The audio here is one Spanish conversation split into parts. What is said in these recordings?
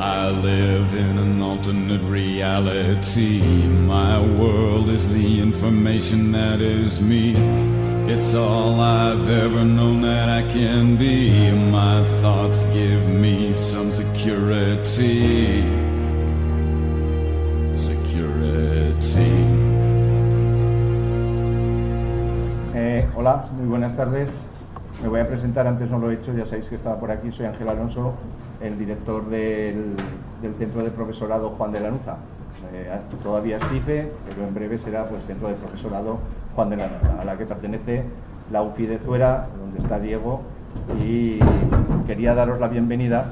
I live in an alternate reality. My world is the information that is me. It's all I've ever known that I can be. My thoughts give me some security. Hola, muy buenas tardes. Me voy a presentar, antes no lo he hecho, ya sabéis que estaba por aquí. Soy Ángel Alonso, el director del Centro de Profesorado Juan de Lanuza. Todavía es CIFE, pero en breve será pues Centro de Profesorado Juan de Lanuza, a la que pertenece la UFI de Zuera, donde está Diego, y quería daros la bienvenida.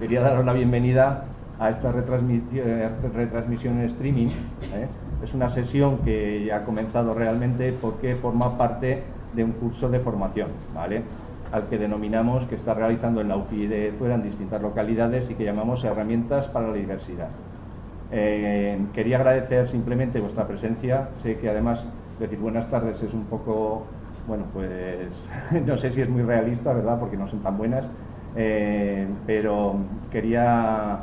Quería daros la bienvenida a esta retransmisión en streaming. Es una sesión que ya ha comenzado realmente porque forma parte de un curso de formación, ¿vale?, al que denominamos, que está realizando en la UFI de Zuera en distintas localidades y que llamamos Herramientas para la Diversidad. Quería agradecer simplemente vuestra presencia. Sé que además decir buenas tardes es un poco, bueno, pues no sé si es muy realista, ¿verdad?, porque no son tan buenas, pero quería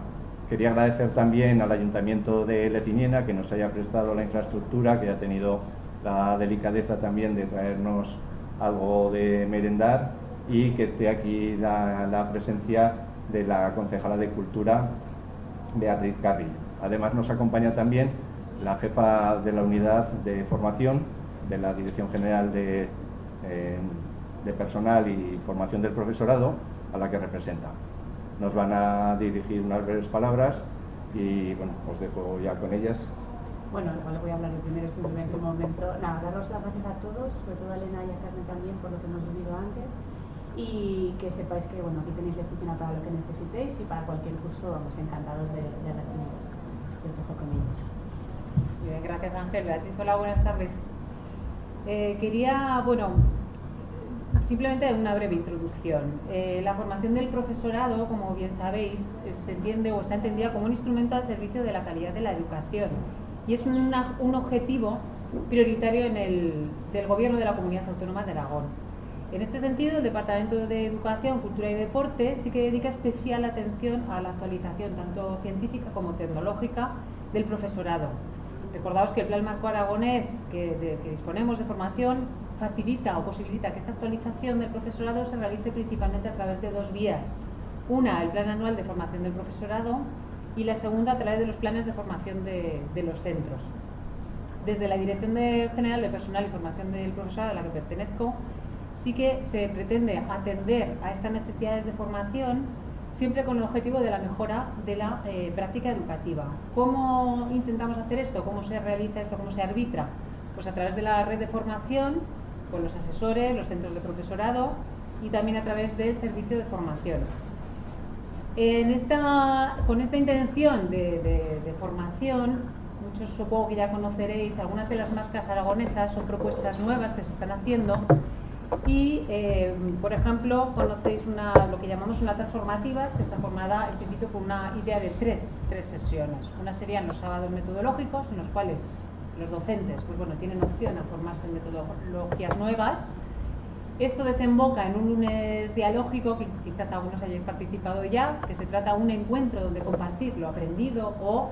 agradecer también al Ayuntamiento de Leciniena que nos haya prestado la infraestructura, que haya tenido la delicadeza también de traernos algo de merendar, y que esté aquí la presencia de la concejala de Cultura, Beatriz Carrillo. Además nos acompaña también la jefa de la unidad de formación de la Dirección General de Personal y Formación del Profesorado, a la que representa. Nos van a dirigir unas breves palabras y bueno, os dejo ya con ellas. Bueno, igual le voy a hablar yo primero, simplemente un momento. Nada, daros las gracias a todos, sobre todo a Elena y a Carmen también, por lo que hemos vivido antes, y que sepáis que bueno, aquí tenéis la oficina para lo que necesitéis, y para cualquier curso vamos encantados de recibiros. Así que os dejo con ellos. Bien, gracias Ángel. Beatriz, hola, buenas tardes. Quería, simplemente una breve introducción. La formación del profesorado, como bien sabéis, se entiende o está entendida como un instrumento al servicio de la calidad de la educación, y es un objetivo prioritario del Gobierno de la Comunidad Autónoma de Aragón. En este sentido, el Departamento de Educación, Cultura y Deporte sí que dedica especial atención a la actualización tanto científica como tecnológica del profesorado. Recordaos que el Plan Marco Aragonés que disponemos de formación facilita o posibilita que esta actualización del profesorado se realice principalmente a través de dos vías. Una, el Plan Anual de Formación del Profesorado, y la segunda a través de los planes de formación de los centros. Desde la Dirección General de Personal y Formación del Profesorado, a la que pertenezco, sí que se pretende atender a estas necesidades de formación, siempre con el objetivo de la mejora de la práctica educativa. ¿Cómo intentamos hacer esto? ¿Cómo se realiza esto? ¿Cómo se arbitra? Pues a través de la red de formación, con los asesores, los centros de profesorado, y también a través del servicio de formación. Con esta intención de formación, muchos supongo que ya conoceréis, algunas de las marcas aragonesas son propuestas nuevas que se están haciendo, y por ejemplo conocéis lo que llamamos unas transformativas, que está formada en principio por una idea de tres sesiones. Una serían los sábados metodológicos, en los cuales los docentes tienen opción a formarse en metodologías nuevas. Esto desemboca en un lunes dialógico, que quizás algunos hayáis participado ya, que se trata de un encuentro donde compartir lo aprendido o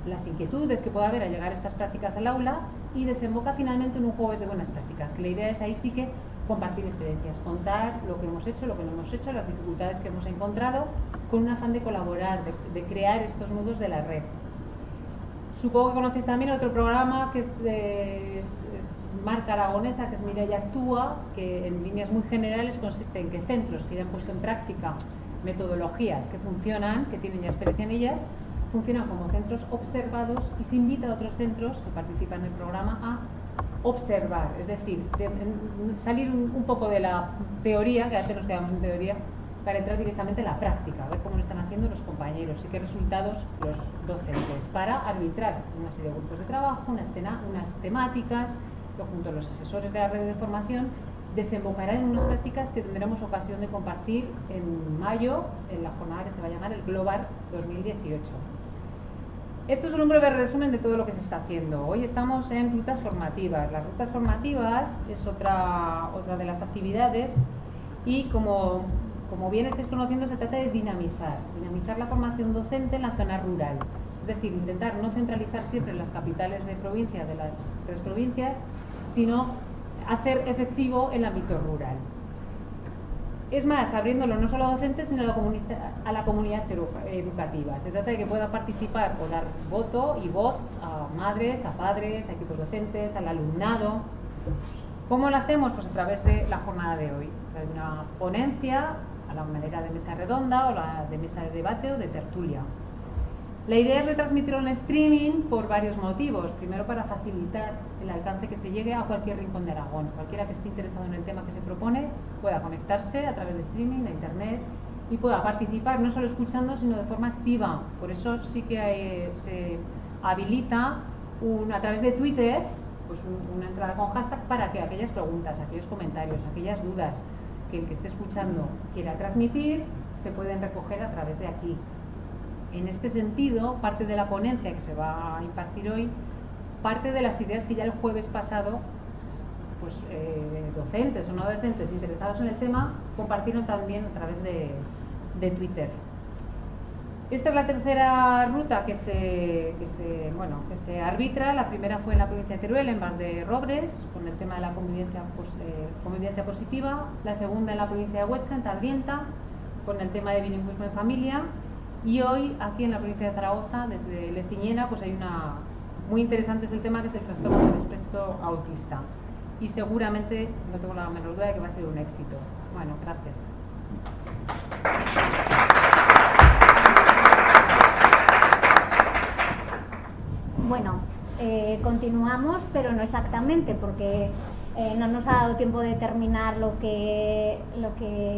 las inquietudes que pueda haber al llegar a estas prácticas al aula, y desemboca finalmente en un jueves de buenas prácticas, que la idea es ahí sí que compartir experiencias, contar lo que hemos hecho, lo que no hemos hecho, las dificultades que hemos encontrado, con un afán de colaborar, de crear estos nudos de la red. Supongo que conocéis también otro programa que es marca aragonesa, que es Mireia Actúa, que en líneas muy generales consiste en que centros que ya han puesto en práctica metodologías que funcionan, que tienen ya experiencia en ellas, funcionan como centros observados, y se invita a otros centros que participan en el programa a observar, es decir, salir un poco de la teoría, que antes nos quedamos en teoría, para entrar directamente en la práctica, a ver cómo lo están haciendo los compañeros y qué resultados los docentes, para arbitrar una serie de grupos de trabajo, unas temáticas, que junto a los asesores de la red de formación desembocarán en unas prácticas que tendremos ocasión de compartir en mayo, en la jornada que se va a llamar el Global 2018. Esto es un breve resumen de todo lo que se está haciendo. Hoy estamos en rutas formativas. Las rutas formativas es otra de las actividades, y como como bien estáis conociendo, se trata de dinamizar la formación docente en la zona rural. Es decir, intentar no centralizar siempre en las capitales de provincia de las 3 provincias, sino hacer efectivo el ámbito rural. Es más, abriéndolo no solo a docentes, sino a la comunidad educativa. Se trata de que pueda participar o dar voto y voz a madres, a padres, a equipos docentes, al alumnado. ¿Cómo lo hacemos? Pues a través de la jornada de hoy, a través de una ponencia, a la manera de mesa redonda o de mesa de debate o de tertulia. La idea es retransmitirlo en streaming por varios motivos. Primero, para facilitar el alcance que se llegue a cualquier rincón de Aragón. Cualquiera que esté interesado en el tema que se propone pueda conectarse a través de streaming, de internet, y pueda participar no solo escuchando, sino de forma activa. Por eso sí que se habilita a través de Twitter pues una entrada con hashtag para que aquellas preguntas, aquellos comentarios, aquellas dudas que el que esté escuchando quiera transmitir, se pueden recoger a través de aquí. En este sentido, parte de la ponencia que se va a impartir hoy, parte de las ideas que ya el jueves pasado, pues docentes o no docentes interesados en el tema, compartieron también a través de Twitter. Esta es la tercera ruta que se arbitra. La primera fue en la provincia de Teruel, en Valderrobres, con el tema de la convivencia positiva. La segunda en la provincia de Huesca, en Tardienta, con el tema de bilingüismo en familia. Y hoy, aquí en la provincia de Zaragoza, desde Leciñena, pues hay una muy interesante, es el tema que es el trastorno del espectro autista. Y seguramente, no tengo la menor duda de que va a ser un éxito. Bueno, gracias. Bueno, continuamos, pero no exactamente, porque no nos ha dado tiempo de terminar lo que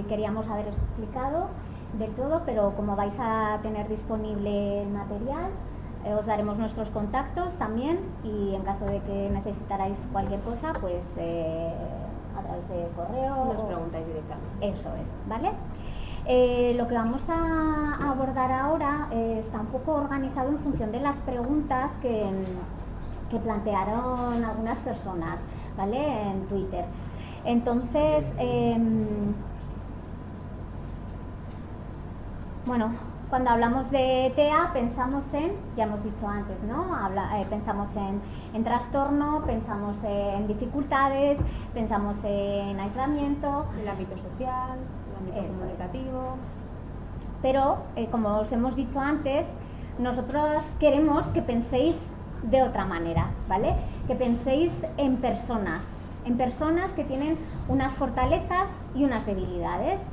queríamos haberos explicado del todo, pero como vais a tener disponible el material, os daremos nuestros contactos también, y en caso de que necesitarais cualquier cosa, pues a través de correo Nos preguntáis directamente. Eso es, ¿vale? Lo que vamos a abordar ahora está un poco organizado en función de las preguntas que plantearon algunas personas, ¿vale? En Twitter. Entonces, bueno, cuando hablamos de TEA pensamos en, ya hemos dicho antes, ¿no? Pensamos en trastorno, pensamos en dificultades, pensamos en aislamiento. El ámbito social, el ámbito comunicativo. Pero, como os hemos dicho antes, nosotros queremos que penséis de otra manera, ¿vale? Que penséis en personas que tienen unas fortalezas y unas debilidades.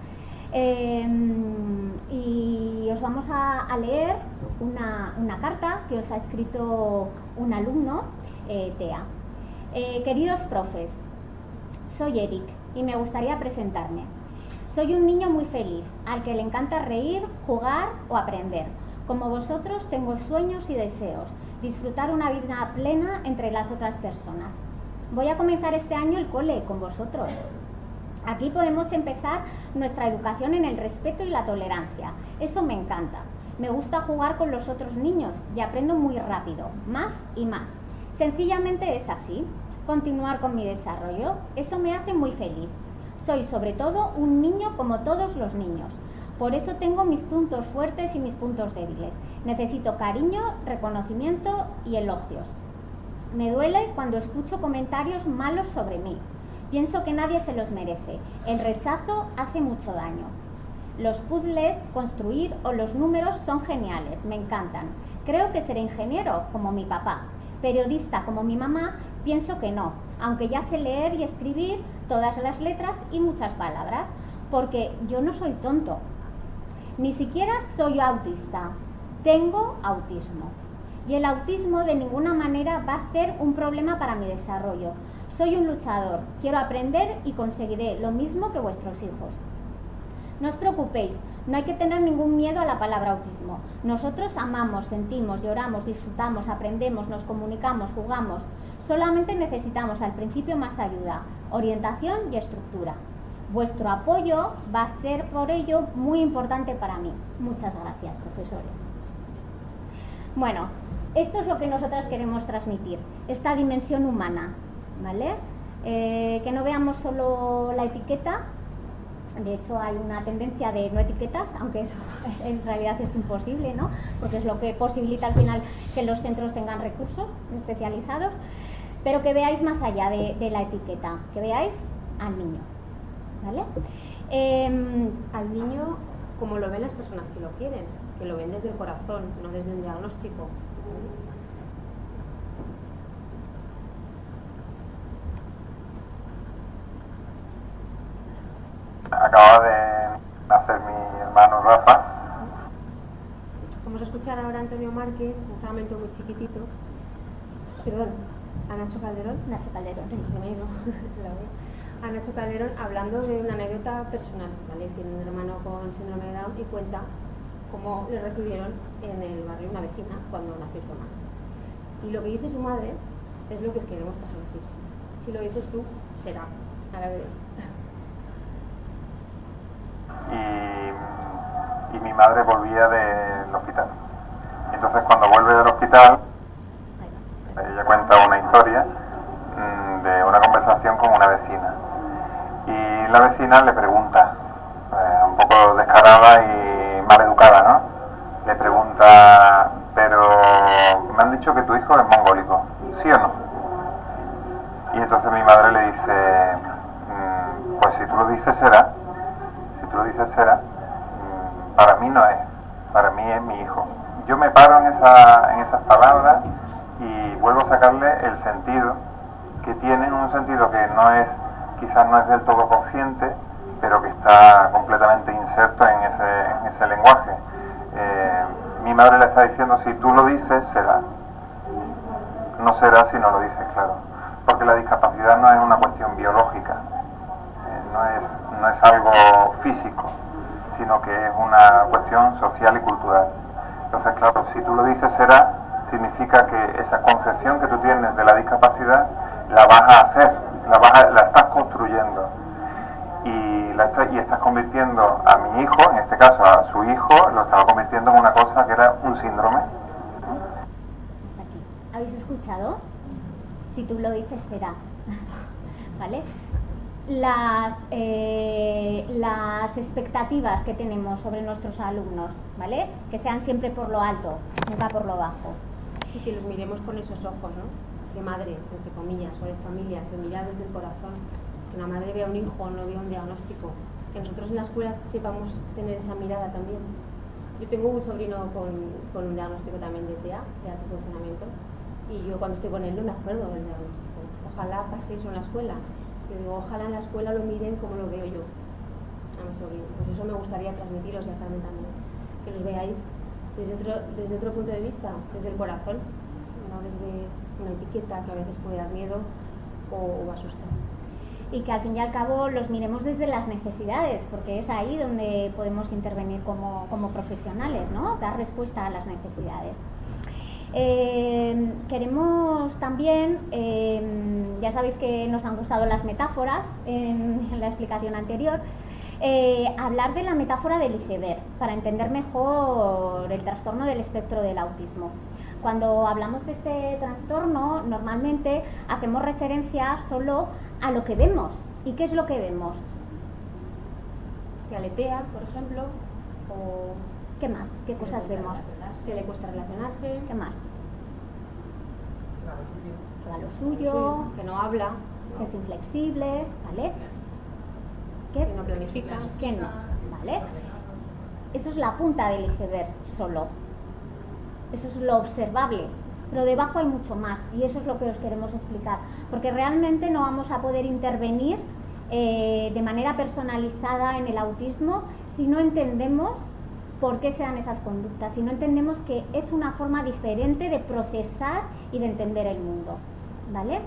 Y os vamos a leer una carta que os ha escrito un alumno, TEA. Queridos profes, soy Eric y me gustaría presentarme. Soy un niño muy feliz, al que le encanta reír, jugar o aprender. Como vosotros, tengo sueños y deseos, disfrutar una vida plena entre las otras personas. Voy a comenzar este año el cole con vosotros. Aquí podemos empezar nuestra educación en el respeto y la tolerancia. Eso me encanta. Me gusta jugar con los otros niños y aprendo muy rápido, más y más. Sencillamente es así. Continuar con mi desarrollo, eso me hace muy feliz. Soy sobre todo un niño como todos los niños. Por eso tengo mis puntos fuertes y mis puntos débiles. Necesito cariño, reconocimiento y elogios. Me duele cuando escucho comentarios malos sobre mí. Pienso que nadie se los merece. El rechazo hace mucho daño. Los puzzles, construir o los números son geniales, me encantan. Creo que seré ingeniero, como mi papá. Periodista, como mi mamá, pienso que no, aunque ya sé leer y escribir todas las letras y muchas palabras, porque yo no soy tonto. Ni siquiera soy autista, tengo autismo. Y el autismo de ninguna manera va a ser un problema para mi desarrollo. Soy un luchador, quiero aprender y conseguiré lo mismo que vuestros hijos. No os preocupéis, no hay que tener ningún miedo a la palabra autismo. Nosotros amamos, sentimos, lloramos, disfrutamos, aprendemos, nos comunicamos, jugamos. Solamente necesitamos al principio más ayuda, orientación y estructura. Vuestro apoyo va a ser por ello muy importante para mí. Muchas gracias, profesores. Bueno, esto es lo que nosotras queremos transmitir, esta dimensión humana, ¿vale? Que no veamos solo la etiqueta De hecho, hay una tendencia de no etiquetas, aunque eso en realidad es imposible, ¿no? Porque es lo que posibilita al final que los centros tengan recursos especializados, pero que veáis más allá de la etiqueta, que veáis al niño, ¿vale? Al niño como lo ven las personas que lo quieren, que lo ven desde el corazón, no desde el diagnóstico. Acaba de nacer mi hermano Rafa. Vamos a escuchar ahora a Antonio Márquez, un fragmento muy chiquitito. Perdón, a Nacho Calderón. Nacho Calderón, sí. Se me ha ido la voz. A Nacho Calderón hablando de una anécdota personal, ¿vale? Tiene un hermano con síndrome de Down y cuenta cómo le recibieron en el barrio una vecina cuando nació su hermano. Y lo que dice su madre es lo que queremos transmitir. Si lo dices tú, será. Ahora veréis. Y mi madre volvía del hospital. Y entonces cuando vuelve del hospital, ella cuenta una historia de una conversación con una vecina. Y la vecina le pregunta, un poco descarada y mal educada, ¿no? Le pregunta, pero me han dicho que tu hijo es mongólico, ¿sí o no? Y entonces mi madre le dice, pues si tú lo dices será. Si tú lo dices será, para mí no es, para mí es mi hijo. Yo me paro en esas palabras y vuelvo a sacarle el sentido que tienen, un sentido que quizás no es del todo consciente, pero que está completamente inserto en ese lenguaje. Mi madre le está diciendo, si tú lo dices será, no será si no lo dices, claro, porque la discapacidad no es una cuestión biológica. No es algo físico, sino que es una cuestión social y cultural. Entonces, claro, si tú lo dices será, significa que esa concepción que tú tienes de la discapacidad la vas a hacer, la estás construyendo y estás convirtiendo a mi hijo, en este caso a su hijo, lo estaba convirtiendo en una cosa que era un síndrome. Hasta aquí. ¿Habéis escuchado? Si tú lo dices será. ¿Vale? Las expectativas que tenemos sobre nuestros alumnos, ¿vale? Que sean siempre por lo alto, nunca por lo bajo. Y que los miremos con esos ojos, ¿no? De madre, entre comillas, o de familia, que mirar desde el corazón. Que una madre vea un hijo, no vea un diagnóstico. Que nosotros en la escuela sepamos tener esa mirada también. Yo tengo un sobrino con un diagnóstico también de TEA, de alto funcionamiento, y yo cuando estoy con él no me acuerdo del diagnóstico. Ojalá pase eso en la escuela. Yo digo, ojalá en la escuela lo miren como lo veo yo a mi sobrino. Pues eso me gustaría transmitiros y hacerme también. Que los veáis desde otro punto de vista, desde el corazón, no desde una etiqueta que a veces puede dar miedo o asustar. Y que al fin y al cabo los miremos desde las necesidades, porque es ahí donde podemos intervenir como profesionales, ¿no? Dar respuesta a las necesidades. Queremos también, ya sabéis que nos han gustado las metáforas en la explicación anterior, hablar de la metáfora del iceberg para entender mejor el trastorno del espectro del autismo. Cuando hablamos de este trastorno, normalmente hacemos referencia solo a lo que vemos. ¿Y qué es lo que vemos? Que aletea, por ejemplo, o... ¿Qué más? ¿Qué cosas vemos? Que le cuesta relacionarse. ¿Qué más? Que va lo suyo. Que no habla. Que es inflexible, ¿vale? Que no planifica. Que no, ¿vale? Eso es la punta del iceberg solo. Eso es lo observable. Pero debajo hay mucho más y eso es lo que os queremos explicar. Porque realmente no vamos a poder intervenir de manera personalizada en el autismo si no entendemos por qué se dan esas conductas, si no entendemos que es una forma diferente de procesar y de entender el mundo, ¿vale?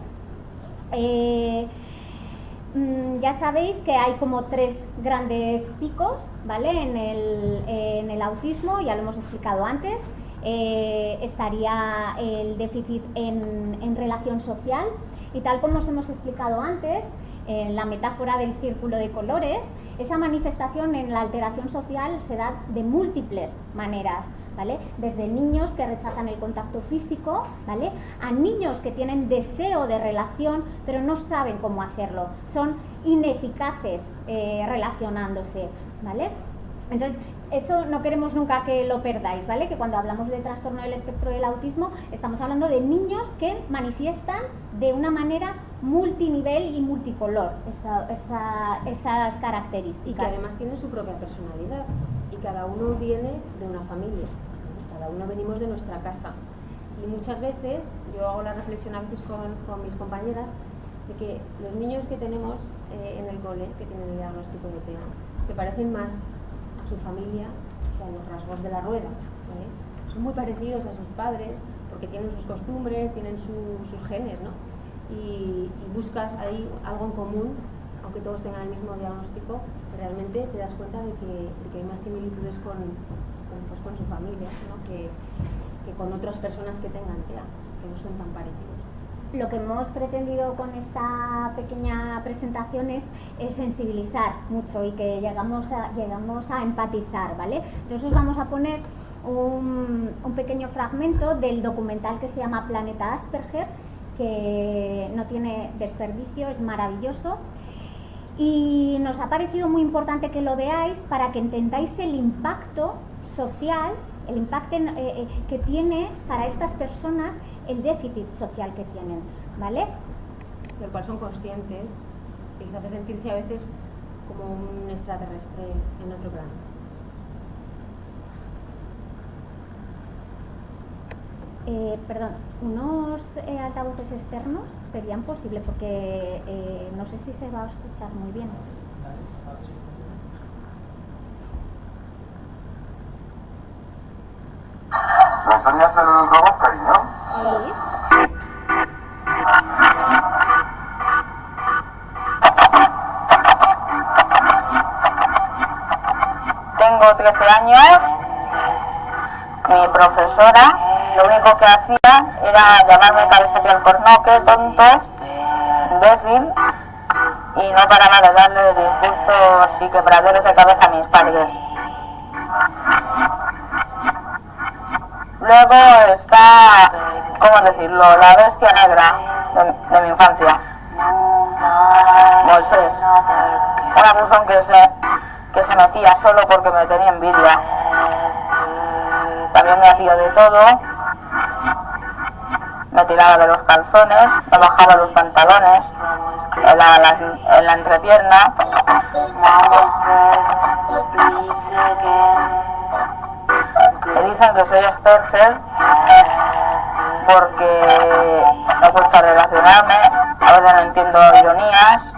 Ya sabéis que hay como 3 grandes picos, ¿vale? En el autismo, ya lo hemos explicado antes. Estaría el déficit en relación social y tal como os hemos explicado antes, en la metáfora del círculo de colores, esa manifestación en la alteración social se da de múltiples maneras, ¿vale? Desde niños que rechazan el contacto físico, ¿vale? A niños que tienen deseo de relación pero no saben cómo hacerlo, son ineficaces relacionándose, ¿vale? Entonces, eso no queremos nunca que lo perdáis, ¿vale? Que cuando hablamos de trastorno del espectro del autismo estamos hablando de niños que manifiestan de una manera multinivel y multicolor esas características. Y que además tienen su propia personalidad y cada uno viene de una familia, ¿no? Cada uno venimos de nuestra casa y muchas veces yo hago la reflexión a veces con mis compañeras de que los niños que tenemos en el cole que tienen el diagnóstico de TEA se parecen más a su familia que a los rasgos de la rueda, ¿vale? Son muy parecidos a sus padres porque tienen sus costumbres, tienen sus genes, ¿no? Y buscas ahí algo en común, aunque todos tengan el mismo diagnóstico, realmente te das cuenta de que hay más similitudes con su familia, ¿no? que con otras personas que tengan TEA, que no son tan parecidos. Lo que hemos pretendido con esta pequeña presentación es sensibilizar mucho y que llegamos a empatizar, ¿vale? Entonces os vamos a poner un pequeño fragmento del documental que se llama Planeta Asperger, que no tiene desperdicio, es maravilloso y nos ha parecido muy importante que lo veáis para que entendáis el impacto social, el impacto que tiene para estas personas el déficit social que tienen, ¿vale? Del cual son conscientes y les hace sentirse a veces como un extraterrestre en otro plano. Perdón, unos altavoces externos serían posibles porque no sé si se va a escuchar muy bien. ¿Me enseñas el robot, cariño? ¿Oís? Tengo 13 años, mi profesora lo único que hacía era llamarme cabeza de alcornoque, tonto, imbécil y no paraba de darle disgustos y quebraderos de cabeza a mis padres. Luego está, ¿cómo decirlo?, la bestia negra de mi infancia, Moisés, un abusón que se metía solo porque me tenía envidia. También me hacía de todo, me tiraba de los calzones, me bajaba los pantalones, en la entrepierna. Me dicen que soy Asperger porque me cuesta relacionarme, a veces no entiendo ironías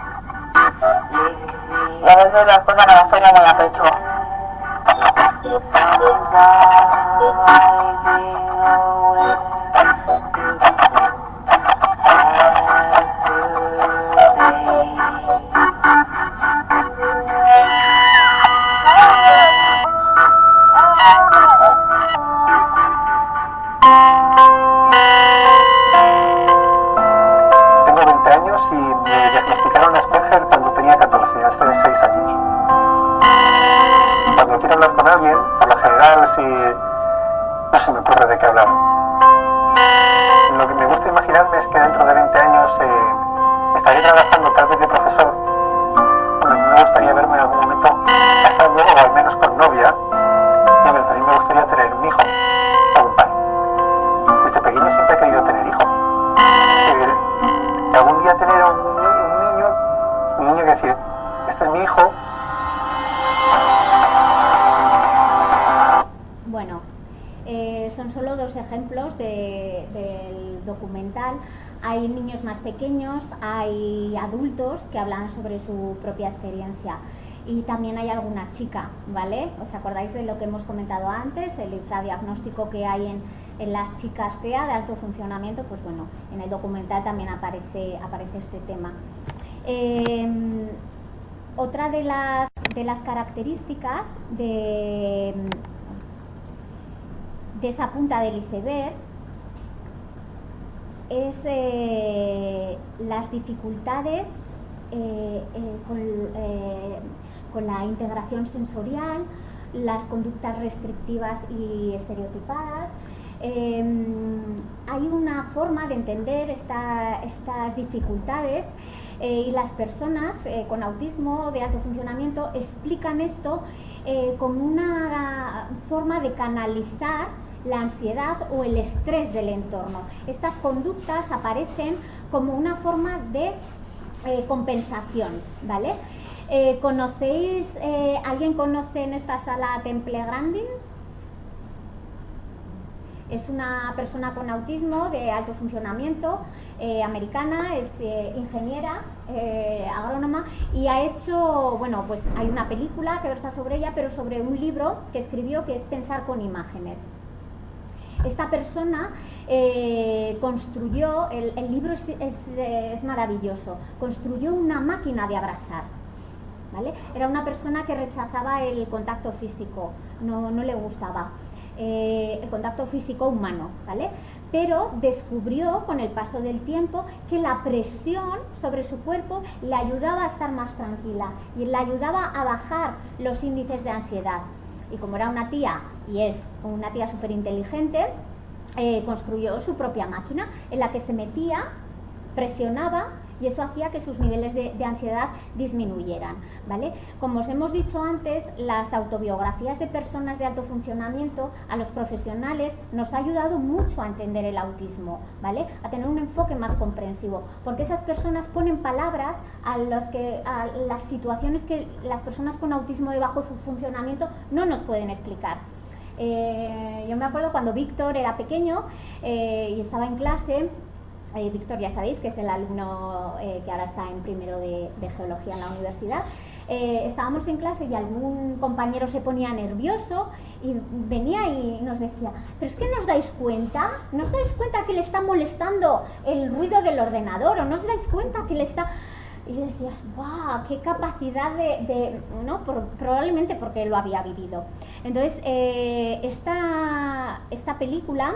y a veces las cosas me las tomo muy a pecho. Tengo 20 años y me diagnosticaron Asperger cuando tenía 14, hace 6 años. Cuando quiero hablar con alguien, por lo general, no se me ocurre de qué hablar. Lo que me gusta imaginarme es que dentro de 20 años estaré trabajando tal vez de profesor. Bueno, me gustaría verme en algún momento casado o al menos con novia. Y a ver, también me gustaría tener un hijo o un padre. Desde pequeño siempre he querido tener hijo. Y algún día tener un niño que decir, este es mi hijo. Bueno, son solo 2 ejemplos del documental. Hay niños más pequeños, hay adultos que hablan sobre su propia experiencia y también hay alguna chica, ¿vale? ¿Os acordáis de lo que hemos comentado antes? El infradiagnóstico que hay en las chicas TEA de alto funcionamiento, pues bueno, en el documental también aparece este tema. Otra de las características de esa punta del iceberg es las dificultades con la integración sensorial, las conductas restrictivas y estereotipadas. Hay una forma de entender estas dificultades y las personas con autismo de alto funcionamiento explican esto como una forma de canalizar la ansiedad o el estrés del entorno. Estas conductas aparecen como una forma de compensación, ¿vale? ¿Conocéis, alguien conoce en esta sala a Temple Grandin? Es una persona con autismo de alto funcionamiento, americana, es ingeniera, agrónoma, y ha hecho, bueno, pues hay una película que versa sobre ella, pero sobre un libro que escribió que es Pensar con imágenes. Esta persona construyó, el libro es maravilloso, construyó una máquina de abrazar, ¿vale? Era una persona que rechazaba el contacto físico, no le gustaba el contacto físico humano, ¿vale? Pero descubrió con el paso del tiempo que la presión sobre su cuerpo le ayudaba a estar más tranquila y le ayudaba a bajar los índices de ansiedad. Y como era una tía, y es una tía súper inteligente, construyó su propia máquina en la que se metía, presionaba, y eso hacía que sus niveles de ansiedad disminuyeran, ¿vale? Como os hemos dicho antes, las autobiografías de personas de alto funcionamiento a los profesionales nos ha ayudado mucho a entender el autismo, ¿vale? A tener un enfoque más comprensivo, porque esas personas ponen palabras a las situaciones que las personas con autismo de bajo funcionamiento no nos pueden explicar. Yo me acuerdo cuando Víctor era pequeño y estaba en clase. Víctor, ya sabéis que es el alumno que ahora está en primero de geología en la universidad. Estábamos en clase y algún compañero se ponía nervioso y venía y nos decía: pero es que ¿no os dais cuenta que le está molestando el ruido del ordenador? ¿O no os dais cuenta que le está...? Y decías, ¡guau! ¡Qué capacidad ¿no? Probablemente porque lo había vivido. Entonces, esta película...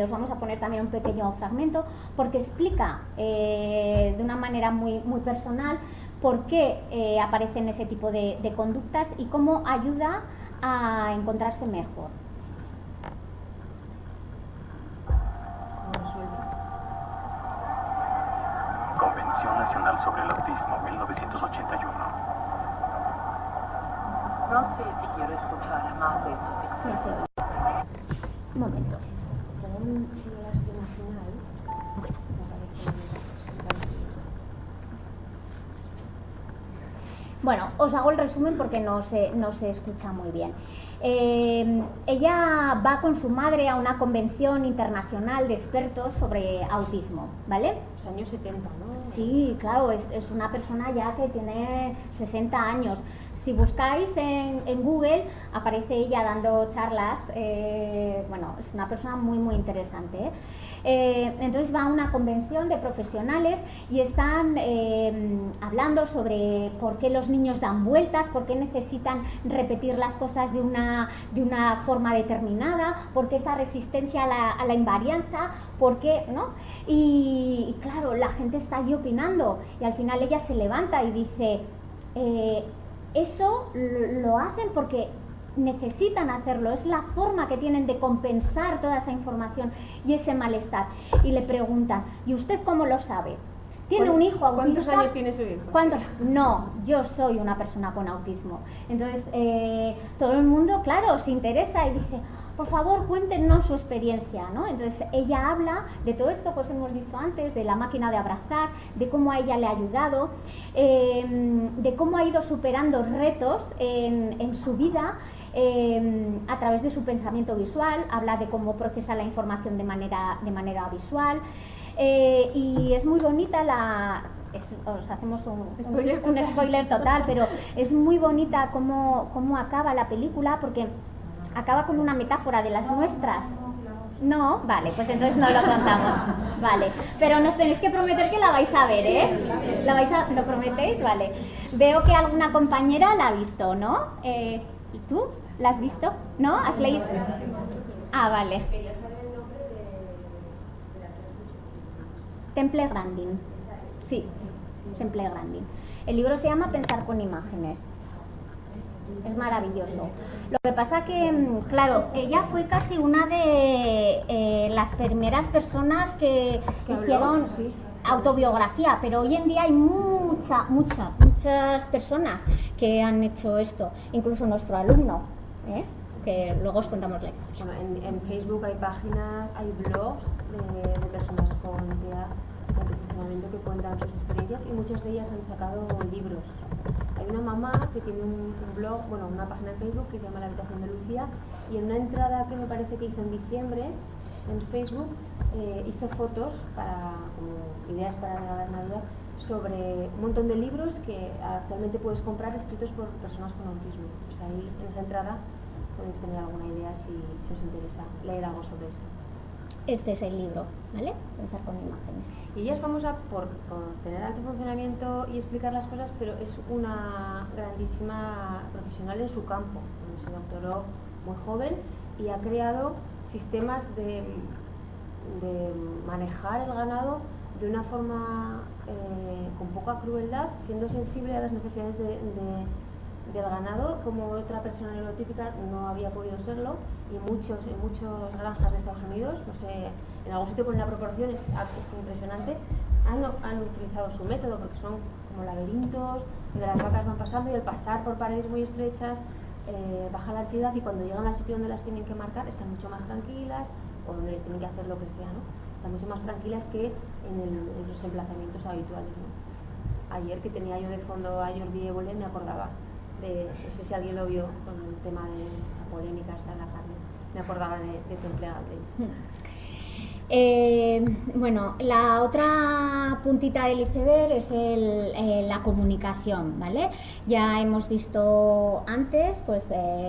os vamos a poner también un pequeño fragmento porque explica de una manera muy personal por qué aparecen ese tipo de conductas y cómo ayuda a encontrarse mejor. Convención Nacional sobre el Autismo, 1981. No sé si quiero escuchar a más de estos expertos. Un momento. Si no lástima final, me parece. Bueno, os hago el resumen porque no se escucha muy bien. Ella va con su madre a una convención internacional de expertos sobre autismo, ¿vale? Los años 70, ¿no? Sí, claro, es una persona ya que tiene 60 años. Si buscáis en Google, aparece ella dando charlas. Bueno, es una persona muy interesante, ¿eh? Entonces va a una convención de profesionales y están hablando sobre por qué los niños dan vueltas, por qué necesitan repetir las cosas de una forma determinada, por qué esa resistencia a la invarianza, por qué, ¿no? Y claro, la gente está ahí opinando y al final ella se levanta y dice... eso lo hacen porque necesitan hacerlo, es la forma que tienen de compensar toda esa información y ese malestar. Y le preguntan, ¿y usted cómo lo sabe? ¿Tiene un hijo autista? ¿Cuántos años tiene su hijo? No, yo soy una persona con autismo. Entonces, todo el mundo, claro, se interesa y dice, por favor, cuéntenos su experiencia, ¿no? Entonces, ella habla de todo esto que os hemos dicho antes, de la máquina de abrazar, de cómo a ella le ha ayudado, de cómo ha ido superando retos en su vida a través de su pensamiento visual, habla de cómo procesa la información de manera visual. Y es muy bonita os hacemos un spoiler total, pero es muy bonita cómo acaba la película, porque acaba con una metáfora de las nuestras. No, vale, pues entonces no lo contamos. Vale, pero nos tenéis que prometer que la vais a ver, ¿eh? ¿Lo prometéis? Vale. Veo que alguna compañera la ha visto, ¿no? ¿Y tú? ¿La has visto? ¿No? ¿Has leído? Ah, vale. Temple Grandin. Sí. Temple Grandin. El libro se llama Pensar con imágenes. Es maravilloso. Lo que pasa que, claro, ella fue casi una de las primeras personas que hicieron autobiografía, pero hoy en día hay muchas personas que han hecho esto, incluso nuestro alumno, que luego os contamos la historia. Bueno, en Facebook hay páginas, hay blogs de personas con TEA de funcionamiento que cuentan sus experiencias y muchas de ellas han sacado libros. Hay una mamá que tiene un blog, bueno, una página en Facebook que se llama La Habitación de Lucía, y en una entrada que me parece que hizo en diciembre en Facebook hizo fotos como ideas para regalar Navidad sobre un montón de libros que actualmente puedes comprar escritos por personas con autismo. Pues ahí en esa entrada podéis tener alguna idea si os interesa leer algo sobre esto. Este es el libro, ¿vale? Pensar con imágenes. Y ella es famosa por tener alto funcionamiento y explicar las cosas, pero es una grandísima profesional en su campo. Se doctoró muy joven y ha creado sistemas de manejar el ganado de una forma con poca crueldad, siendo sensible a las necesidades del ganado, como otra persona neurotípica no había podido serlo, y en muchas granjas de Estados Unidos, no sé, en algún sitio con una proporción es impresionante, han utilizado su método, porque son como laberintos donde las vacas van pasando y al pasar por paredes muy estrechas baja la ansiedad, y cuando llegan al sitio donde las tienen que marcar están mucho más tranquilas, o donde les tienen que hacer lo que sea, ¿no? Están mucho más tranquilas que en los emplazamientos habituales, ¿no? Ayer que tenía yo de fondo a Jordi Évole me acordaba no sé si alguien lo vio con el tema de la polémica esta en la carne, me acordaba de Temple Grandin. Bueno, la otra puntita del iceberg es la comunicación, ¿vale? Ya hemos visto antes pues,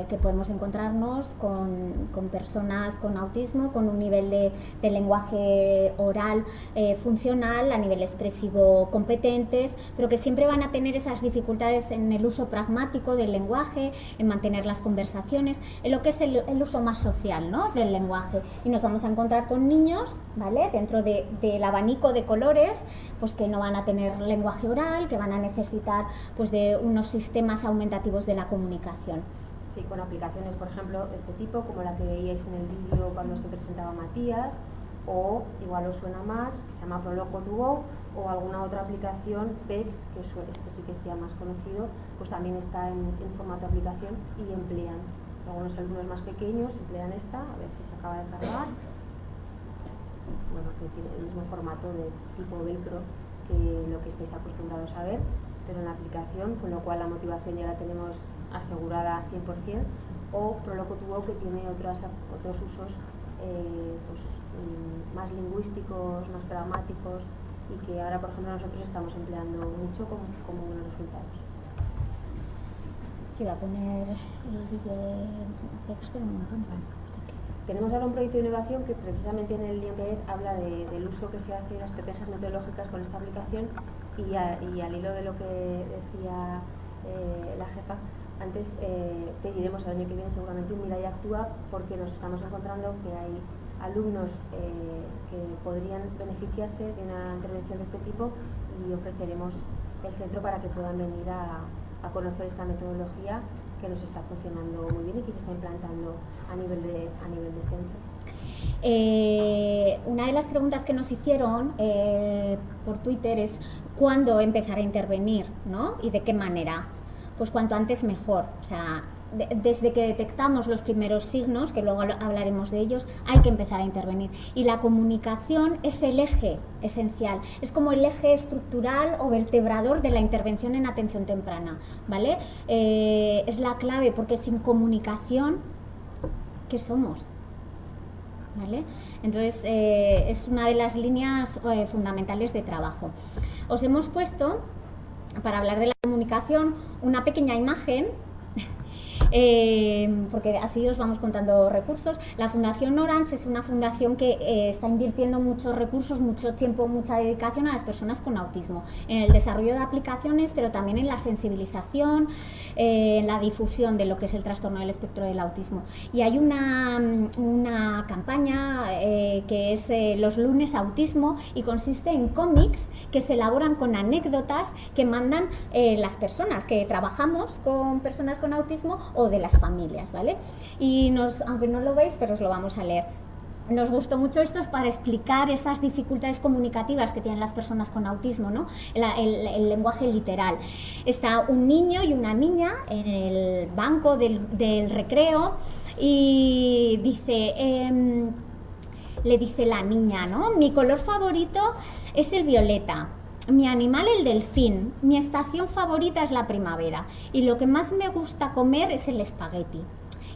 que podemos encontrarnos con personas con autismo, con un nivel de lenguaje oral funcional, a nivel expresivo competentes, pero que siempre van a tener esas dificultades en el uso pragmático del lenguaje, en mantener las conversaciones, en lo que es el uso más social, ¿no? Del lenguaje. Y nos vamos a encontrar con niños, ¿vale? Dentro del abanico de colores, pues que no van a tener lenguaje oral, que van a necesitar pues de unos sistemas aumentativos de la comunicación. Sí, con aplicaciones, por ejemplo, de este tipo, como la que veíais en el vídeo cuando se presentaba Matías, o igual os suena más, que se llama Proloco to Go, o alguna otra aplicación, PEX, que esto sí que sea más conocido, pues también está en formato aplicación y emplean. Algunos alumnos más pequeños emplean esta, a ver si se acaba de cargar. Bueno, que tiene el mismo formato de tipo velcro que lo que estáis acostumbrados a ver, pero en la aplicación, con lo cual la motivación ya la tenemos asegurada 100%, o Proloco to Go, que tiene otros usos pues, más lingüísticos, más pragmáticos, y que ahora, por ejemplo, nosotros estamos empleando mucho como buenos resultados. Yo voy a poner el vídeo de PEX, pero no lo encuentro. Tenemos ahora un proyecto de innovación que precisamente en el IMPED habla del uso que se hace de las estrategias meteorológicas con esta aplicación, y al hilo de lo que decía la jefa, antes pediremos el año que viene seguramente un Mira y Actúa, porque nos estamos encontrando que hay alumnos que podrían beneficiarse de una intervención de este tipo, y ofreceremos el centro para que puedan venir a conocer esta metodología que nos está funcionando muy bien y que se está implantando a nivel de centro. Una de las preguntas que nos hicieron por Twitter es ¿cuándo empezar a intervenir, ¿no? ¿Y de qué manera? Pues cuanto antes mejor. O sea, desde que detectamos los primeros signos, que luego hablaremos de ellos, hay que empezar a intervenir. Y la comunicación es el eje esencial, es como el eje estructural o vertebrador de la intervención en atención temprana, ¿vale? Es la clave, porque sin comunicación, ¿qué somos? ¿Vale? Entonces, es una de las líneas fundamentales de trabajo. Os hemos puesto, para hablar de la comunicación, una pequeña imagen porque así os vamos contando recursos. La Fundación Orange es una fundación que está invirtiendo muchos recursos, mucho tiempo, mucha dedicación a las personas con autismo, en el desarrollo de aplicaciones, pero también en la sensibilización, en la difusión de lo que es el trastorno del espectro del autismo. Y hay una campaña que es los lunes autismo, y consiste en cómics que se elaboran con anécdotas que mandan las personas que trabajamos con personas con autismo o de las familias, ¿vale? Y aunque no lo veis, pero os lo vamos a leer. Nos gustó mucho esto para explicar esas dificultades comunicativas que tienen las personas con autismo, ¿no? El lenguaje literal. Está un niño y una niña en el banco del recreo y le dice la niña, ¿no? Mi color favorito es el violeta, mi animal el delfín, mi estación favorita es la primavera y lo que más me gusta comer es el espagueti.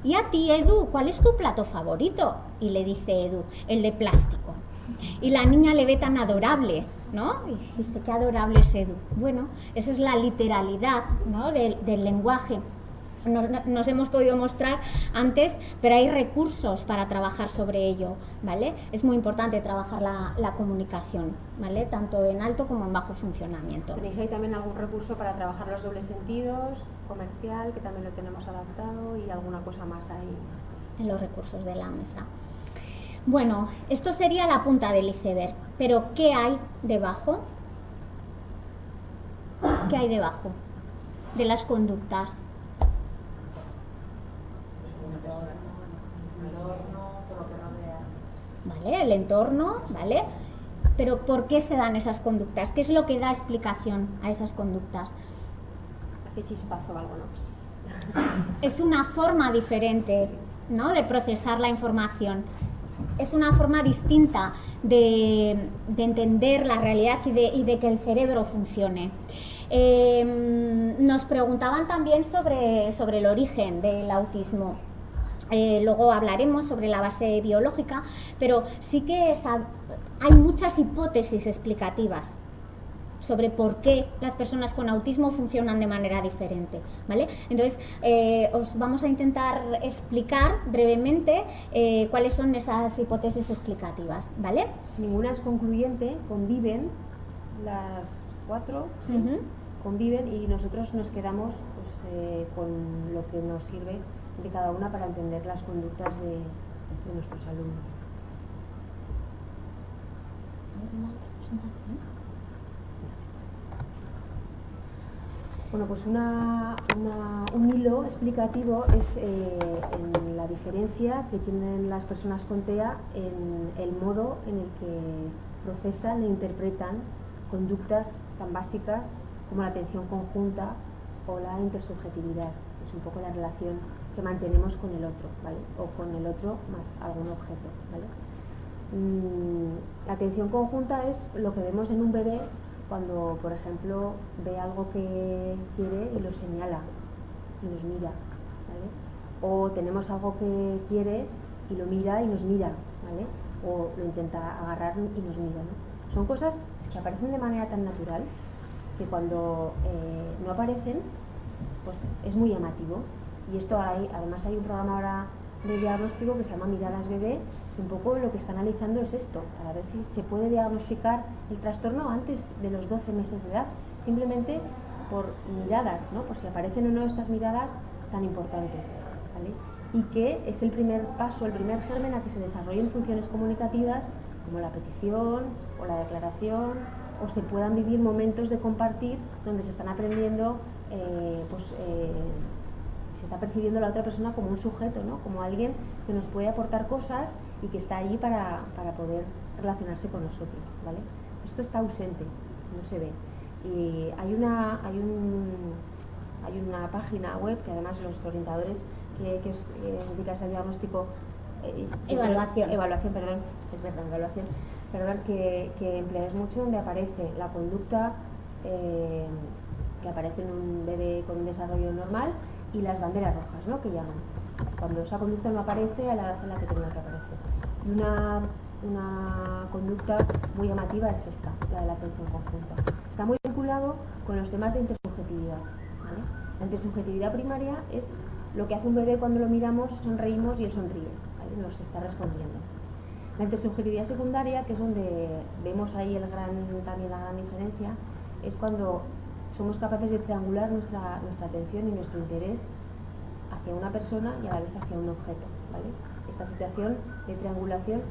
¿Y a ti, Edu, cuál es tu plato favorito? Y le dice Edu, el de plástico. Y la niña le ve tan adorable, ¿no? Y dice, qué adorable es Edu. Bueno, esa es la literalidad, ¿no? del lenguaje. Nos hemos podido mostrar antes, pero hay recursos para trabajar sobre ello, ¿vale? Es muy importante trabajar la comunicación, ¿vale? Tanto en alto como en bajo funcionamiento. ¿Tenéis ahí también algún recurso para trabajar los dobles sentidos, comercial, que también lo tenemos adaptado, y alguna cosa más ahí? En los recursos de la mesa. Bueno, esto sería la punta del iceberg, pero ¿qué hay debajo? ¿Qué hay debajo de las conductas? ¿Vale? El entorno, ¿vale? Pero ¿por qué se dan esas conductas? ¿Qué es lo que da explicación a esas conductas? Hace chispazo o algo, ¿no? Es una forma diferente, ¿no? De procesar la información. Es una forma distinta de entender la realidad y de que el cerebro funcione. Nos preguntaban también sobre el origen del autismo. Luego hablaremos sobre la base biológica, pero sí que hay muchas hipótesis explicativas sobre por qué las personas con autismo funcionan de manera diferente, ¿vale? Entonces, os vamos a intentar explicar brevemente cuáles son esas hipótesis explicativas, ¿vale? Ninguna es concluyente, conviven las cuatro, ¿sí? Conviven, y nosotros nos quedamos pues, con lo que nos sirve de cada una para entender las conductas de nuestros alumnos. Bueno, pues un hilo explicativo es en la diferencia que tienen las personas con TEA en el modo en el que procesan e interpretan conductas tan básicas como la atención conjunta o la intersubjetividad. Es un poco la relación que mantenemos con el otro, ¿vale? O con el otro más algún objeto, ¿vale? La atención conjunta es lo que vemos en un bebé cuando, por ejemplo, ve algo que quiere y lo señala y nos mira, ¿vale? O tenemos algo que quiere y lo mira y nos mira, ¿vale? O lo intenta agarrar y nos mira, ¿no? Son cosas que aparecen de manera tan natural que cuando no aparecen, pues es muy llamativo. Y esto además hay un programa ahora de diagnóstico que se llama Miradas Bebé, que un poco lo que está analizando es esto, para ver si se puede diagnosticar el trastorno antes de los 12 meses de edad, simplemente por miradas, ¿no? Por si aparecen o no estas miradas tan importantes, ¿vale? Y que es el primer paso, el primer germen a que se desarrollen funciones comunicativas como la petición o la declaración, o se puedan vivir momentos de compartir donde se están aprendiendo se está percibiendo a la otra persona como un sujeto, ¿no? Como alguien que nos puede aportar cosas y que está allí para poder relacionarse con nosotros, ¿vale? Esto está ausente, no se ve. Y hay una página web que además los orientadores que os dedicáis al diagnóstico evaluación, que empleáis mucho, donde aparece la conducta que aparece en un bebé con un desarrollo normal y las banderas rojas, ¿no? Que llaman. Cuando esa conducta no aparece a la edad en la que tenía que aparecer. Y una conducta muy llamativa es esta, la de la atención conjunta. Está muy vinculado con los temas de intersubjetividad, ¿vale? La intersubjetividad primaria es lo que hace un bebé cuando lo miramos, sonreímos y él sonríe, ¿vale? Nos está respondiendo. La intersubjetividad secundaria, que es donde vemos ahí también la gran diferencia, es cuando somos capaces de triangular nuestra atención y nuestro interés hacia una persona y a la vez hacia un objeto, ¿vale? Esta situación de triangulación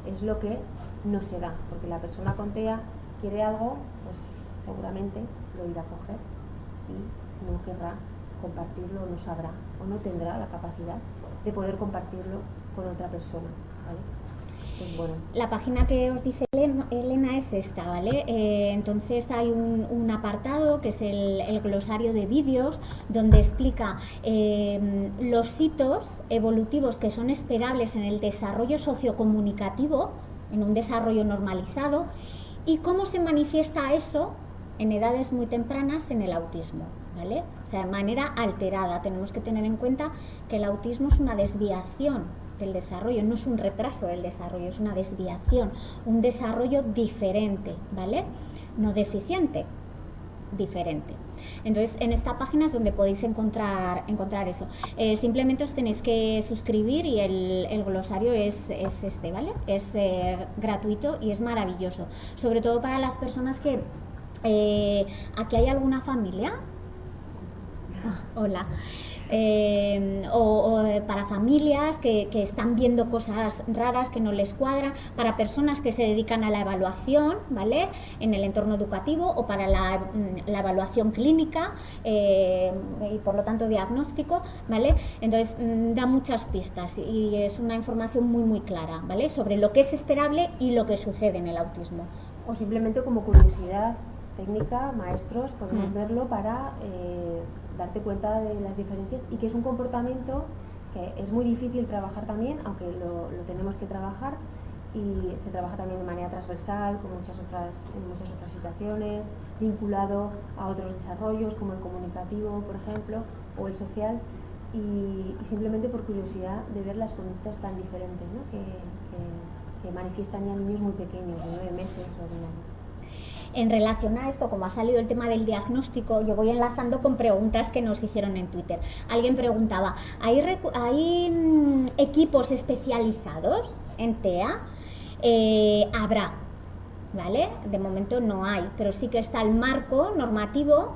es lo que no se da, porque la persona con TEA quiere algo, pues seguramente lo irá a coger y no querrá compartirlo, no sabrá o no tendrá la capacidad de poder compartirlo con otra persona, ¿vale? Pues bueno. La página que os dice Elena es esta, ¿vale? Entonces hay un apartado que es el glosario de vídeos, donde explica los hitos evolutivos que son esperables en el desarrollo sociocomunicativo, en un desarrollo normalizado, y cómo se manifiesta eso en edades muy tempranas en el autismo, ¿vale? O sea, de manera alterada. Tenemos que tener en cuenta que el autismo es una desviación del desarrollo, no es un retraso del desarrollo, es una desviación, un desarrollo diferente, ¿vale? No deficiente, diferente. Entonces, en esta página es donde podéis encontrar eso. Simplemente os tenéis que suscribir y el glosario es este, ¿vale? Es gratuito y es maravilloso, sobre todo para las personas que ¿aquí hay alguna familia? Hola. O para familias que están viendo cosas raras que no les cuadran, para personas que se dedican a la evaluación, ¿vale? En el entorno educativo, o para la evaluación clínica y por lo tanto diagnóstico, ¿vale? Entonces da muchas pistas y es una información muy muy clara, ¿vale? Sobre lo que es esperable y lo que sucede en el autismo. O simplemente como curiosidad técnica, maestros, podemos verlo para darte cuenta de las diferencias, y que es un comportamiento que es muy difícil trabajar también, aunque lo tenemos que trabajar, y se trabaja también de manera transversal en muchas otras situaciones, vinculado a otros desarrollos como el comunicativo, por ejemplo, o el social, y simplemente por curiosidad de ver las conductas tan diferentes, ¿no? que manifiestan ya niños muy pequeños, de 9 meses o de un año. En relación a esto, como ha salido el tema del diagnóstico, yo voy enlazando con preguntas que nos hicieron en Twitter. Alguien preguntaba, ¿hay equipos especializados en TEA? Habrá, ¿vale? De momento no hay, pero sí que está el marco normativo,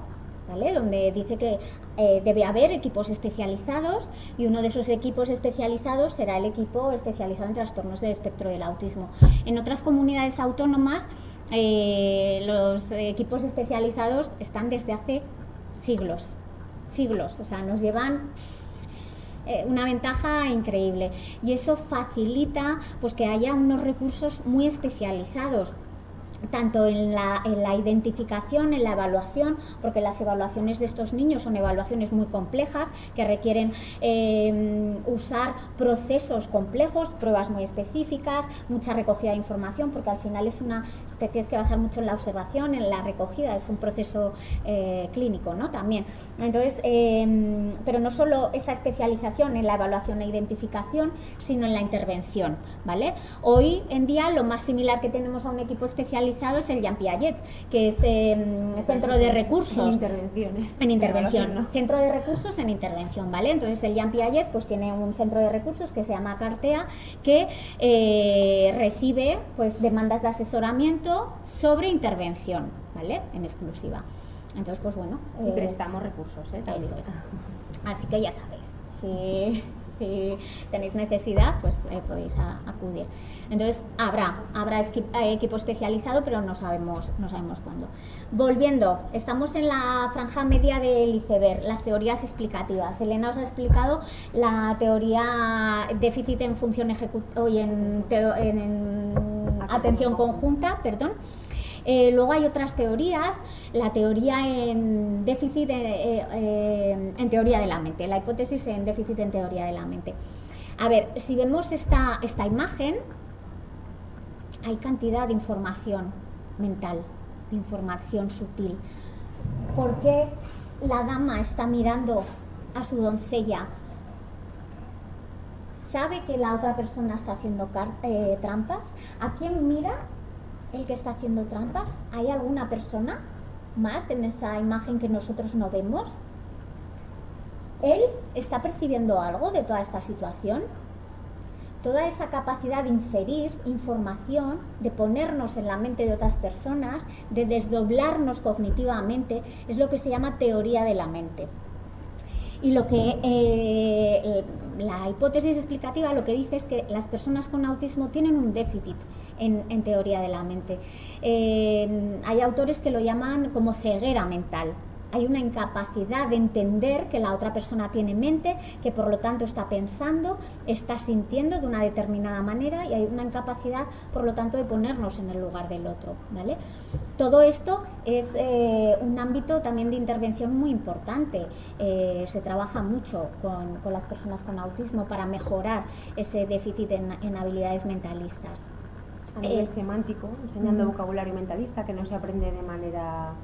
¿vale? Donde dice que debe haber equipos especializados, y uno de esos equipos especializados será el equipo especializado en trastornos del espectro del autismo. En otras comunidades autónomas los equipos especializados están desde hace siglos, o sea, nos llevan una ventaja increíble, y eso facilita pues que haya unos recursos muy especializados, tanto en la identificación, en la evaluación, porque las evaluaciones de estos niños son evaluaciones muy complejas que requieren usar procesos complejos, pruebas muy específicas, mucha recogida de información, porque al final te tienes que basar mucho en la observación, en la recogida, es un proceso clínico, ¿no? También. Entonces, pero no solo esa especialización en la evaluación e identificación, sino en la intervención, ¿vale? Hoy en día lo más similar que tenemos a un equipo especializado es el Jean Piaget, que es centro de recursos en intervención, centro de recursos en intervención, ¿vale? Entonces el Jean Piaget pues tiene un centro de recursos que se llama Cartea, que recibe pues demandas de asesoramiento sobre intervención, ¿vale? En exclusiva. Entonces pues bueno, y prestamos recursos, también. Eso es. Así que ya sabéis, si tenéis necesidad, pues podéis acudir. Entonces habrá equipo especializado, pero no sabemos cuándo. Volviendo, estamos en la franja media del iceberg, las teorías explicativas. Elena os ha explicado la teoría déficit en función ejecutiva y en atención conjunta, perdón. Luego hay otras teorías, la teoría en déficit en teoría de la mente, la hipótesis en déficit en teoría de la mente. A ver, si vemos esta imagen, hay cantidad de información mental, de información sutil. ¿Por qué la dama está mirando a su doncella? ¿Sabe que la otra persona está haciendo trampas? ¿A quién mira el que está haciendo trampas? ¿Hay alguna persona más en esa imagen que nosotros no vemos? ¿Él está percibiendo algo de toda esta situación? Toda esa capacidad de inferir información, de ponernos en la mente de otras personas, de desdoblarnos cognitivamente, es lo que se llama teoría de la mente. Y lo que la hipótesis explicativa lo que dice es que las personas con autismo tienen un déficit en teoría de la mente. Hay autores que lo llaman como ceguera mental. Hay una incapacidad de entender que la otra persona tiene mente, que por lo tanto está pensando, está sintiendo de una determinada manera, y hay una incapacidad, por lo tanto, de ponernos en el lugar del otro, ¿vale? Todo esto es un ámbito también de intervención muy importante. Se trabaja mucho con las personas con autismo para mejorar ese déficit en habilidades mentalistas. A nivel semántico, enseñando vocabulario mentalista que no se aprende de manera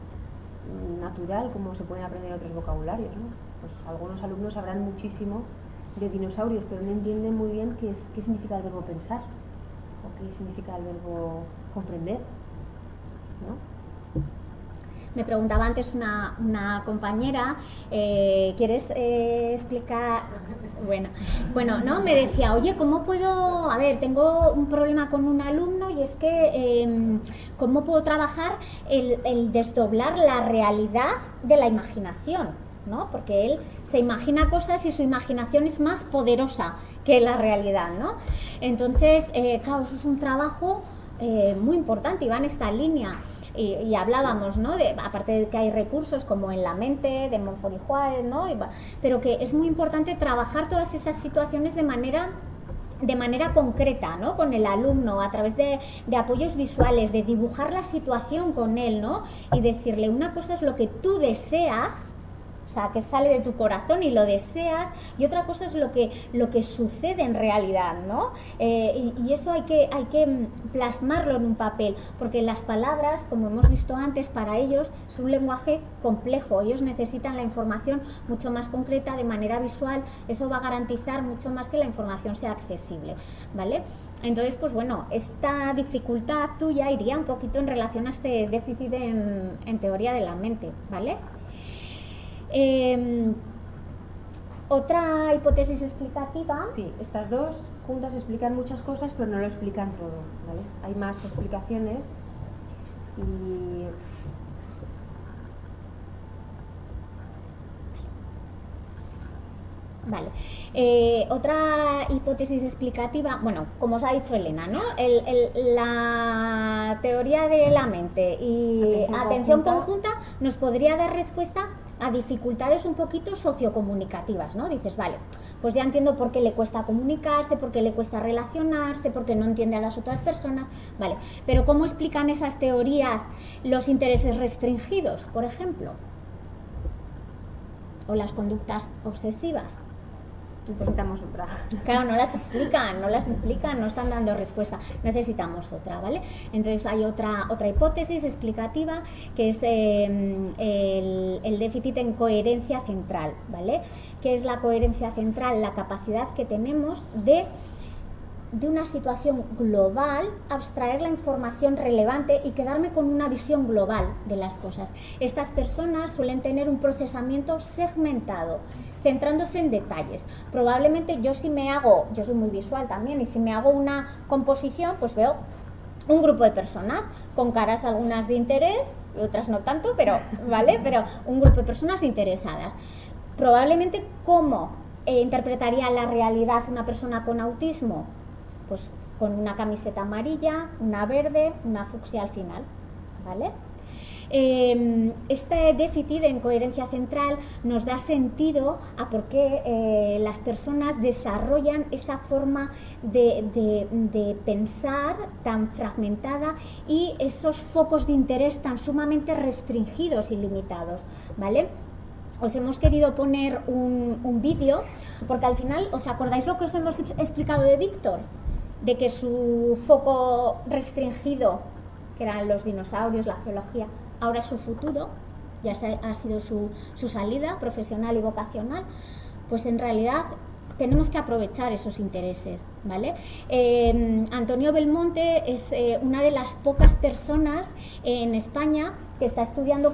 natural como se pueden aprender otros vocabularios, ¿no? Pues algunos alumnos sabrán muchísimo de dinosaurios, pero no entienden muy bien qué significa el verbo pensar o qué significa el verbo comprender, ¿no? Me preguntaba antes una compañera, ¿quieres explicar? Bueno, no, me decía, oye, ¿cómo puedo? A ver, tengo un problema con un alumno y es que, ¿cómo puedo trabajar el desdoblar la realidad de la imaginación? ¿No? Porque él se imagina cosas y su imaginación es más poderosa que la realidad, ¿no? Entonces, claro, eso es un trabajo muy importante y va en esta línea. Y hablábamos, ¿no? Aparte de que hay recursos como en la mente, de Montfort y Juárez, ¿no? Pero que es muy importante trabajar todas esas situaciones de manera concreta, ¿no? Con el alumno, a través de apoyos visuales, de dibujar la situación con él, ¿no? Y decirle, una cosa es lo que tú deseas, o sea, que sale de tu corazón y lo deseas, y otra cosa es lo que sucede en realidad, ¿no? Y eso hay que plasmarlo en un papel, porque las palabras, como hemos visto antes, para ellos es un lenguaje complejo. Ellos necesitan la información mucho más concreta, de manera visual. Eso va a garantizar mucho más que la información sea accesible, ¿vale? Entonces, pues bueno, esta dificultad tuya iría un poquito en relación a este déficit en teoría de la mente, ¿vale? Otra hipótesis explicativa. Sí, estas dos juntas explican muchas cosas, pero no lo explican todo, ¿vale? Hay más explicaciones y Vale. Otra hipótesis explicativa, bueno, como os ha dicho Elena, ¿no? La teoría de la mente y atención conjunta nos podría dar respuesta a dificultades un poquito sociocomunicativas, ¿no? Dices, vale, pues ya entiendo por qué le cuesta comunicarse, por qué le cuesta relacionarse, por qué no entiende a las otras personas, vale, pero ¿cómo explican esas teorías los intereses restringidos, por ejemplo? O las conductas obsesivas. Necesitamos otra. Claro, no las explican, no están dando respuesta. Necesitamos otra, ¿vale? Entonces hay otra hipótesis explicativa que es el déficit en coherencia central, ¿vale? ¿Qué es la coherencia central? La capacidad que tenemos de una situación global, abstraer la información relevante y quedarme con una visión global de las cosas. Estas personas suelen tener un procesamiento segmentado, centrándose en detalles. Probablemente yo soy muy visual también, y si me hago una composición, pues veo un grupo de personas con caras algunas de interés y otras no tanto, pero ¿vale? Pero un grupo de personas interesadas. Probablemente, ¿cómo interpretaría la realidad una persona con autismo? Pues con una camiseta amarilla, una verde, una fucsia al final, ¿vale? Este déficit en coherencia central nos da sentido a por qué las personas desarrollan esa forma de pensar tan fragmentada y esos focos de interés tan sumamente restringidos y limitados, ¿vale? Os hemos querido poner un vídeo, porque al final, ¿os acordáis lo que os hemos explicado de Víctor? De que su foco restringido, que eran los dinosaurios, la geología, ahora es su futuro, ya ha sido su salida profesional y vocacional. Pues en realidad tenemos que aprovechar esos intereses, ¿vale? Antonio Belmonte es una de las pocas personas en España que está estudiando